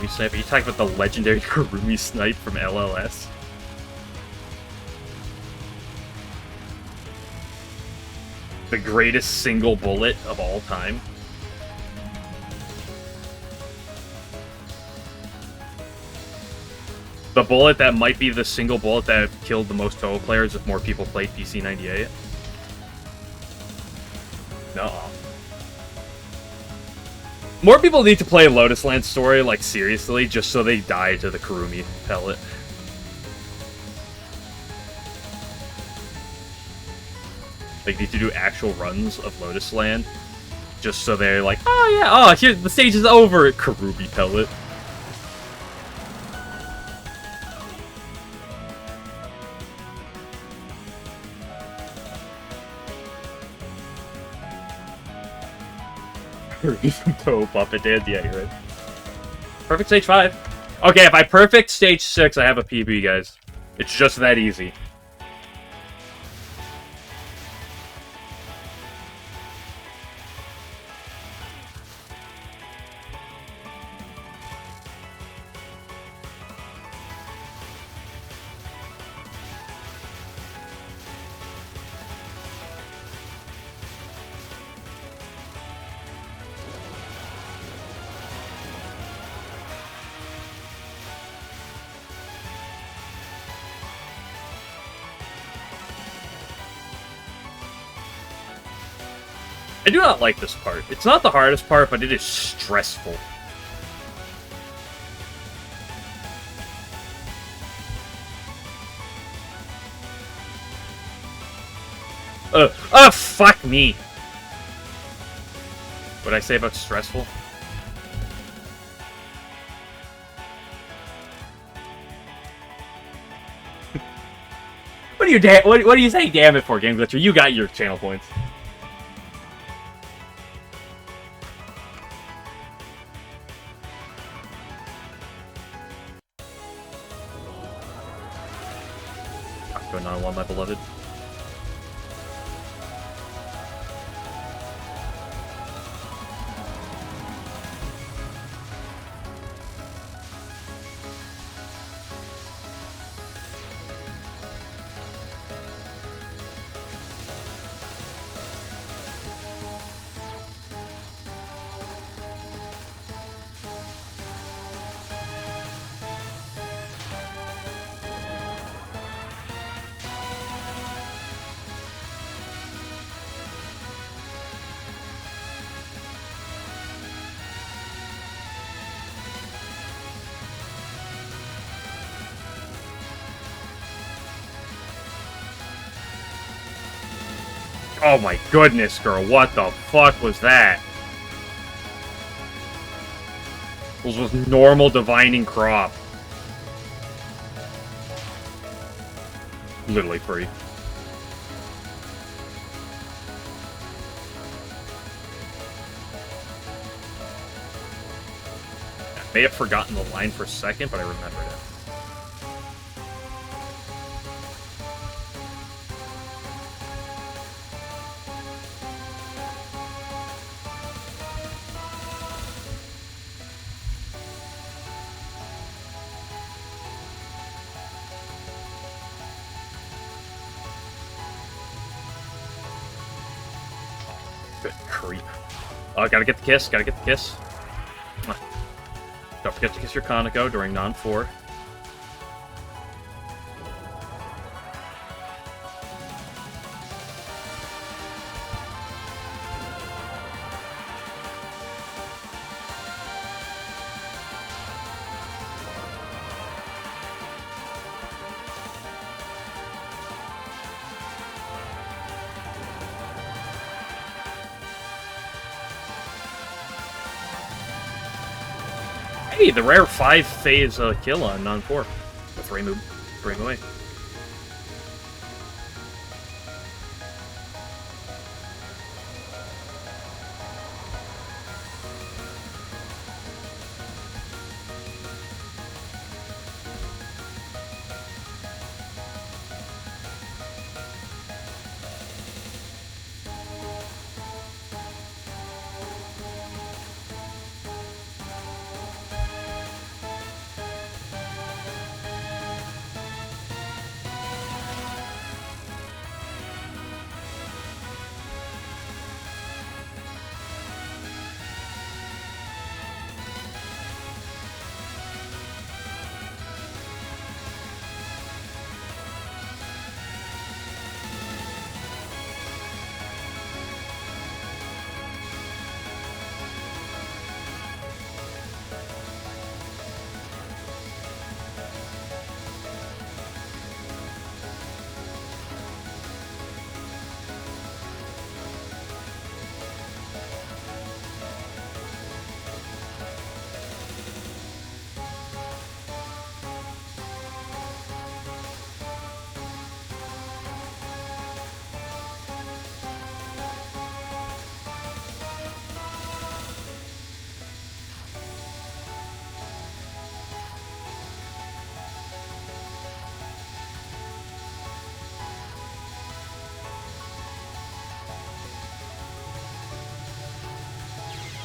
Sniper. You talking about the legendary Kurumi snipe from LLS? The greatest single bullet of all time. The bullet that might be the single bullet that killed the most Touhou players if more people played PC 98. No. More people need to play Lotus Land Story, like, seriously, just so they die to the Kurumi pellet. They need to do actual runs of Lotus Land, just so they're like, oh yeah, oh, here, the stage is over, Kurumi pellet. Touhou Puppet Dance, yeah, you're right. Perfect stage 5. Okay, if I perfect stage 6, I have a PB, guys. It's just that easy. I do not like this part. It's not the hardest part, but it is stressful. Fuck me. What did I say about stressful? What do you say damn it for, Game Glitcher? You got your channel points. Going on one, my beloved. Oh my goodness, girl. What the fuck was that? Those was normal divining crop. Literally free. I may have forgotten the line for a second, but I remembered it. Good creep. Oh, gotta get the kiss, gotta get the kiss. Don't forget to kiss your Kaneko during non-4. Hey, the rare 5-phase kill on non-4 with Ring away.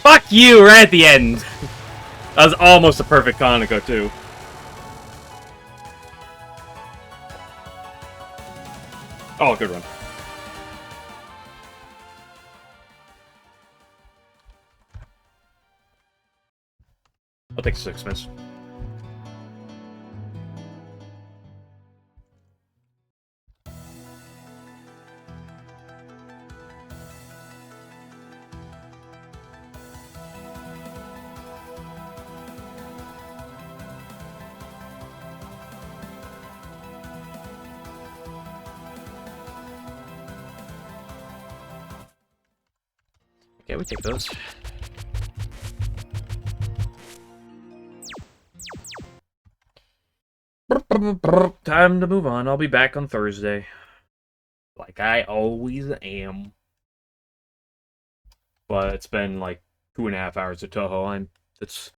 Fuck you, we're at the end! That was almost a perfect Kaneko, too. Oh, good run. I'll take 6 minutes. Okay, we take those. Time to move on. I'll be back on Thursday. Like I always am. But it's been like 2.5 hours of Touhou. It's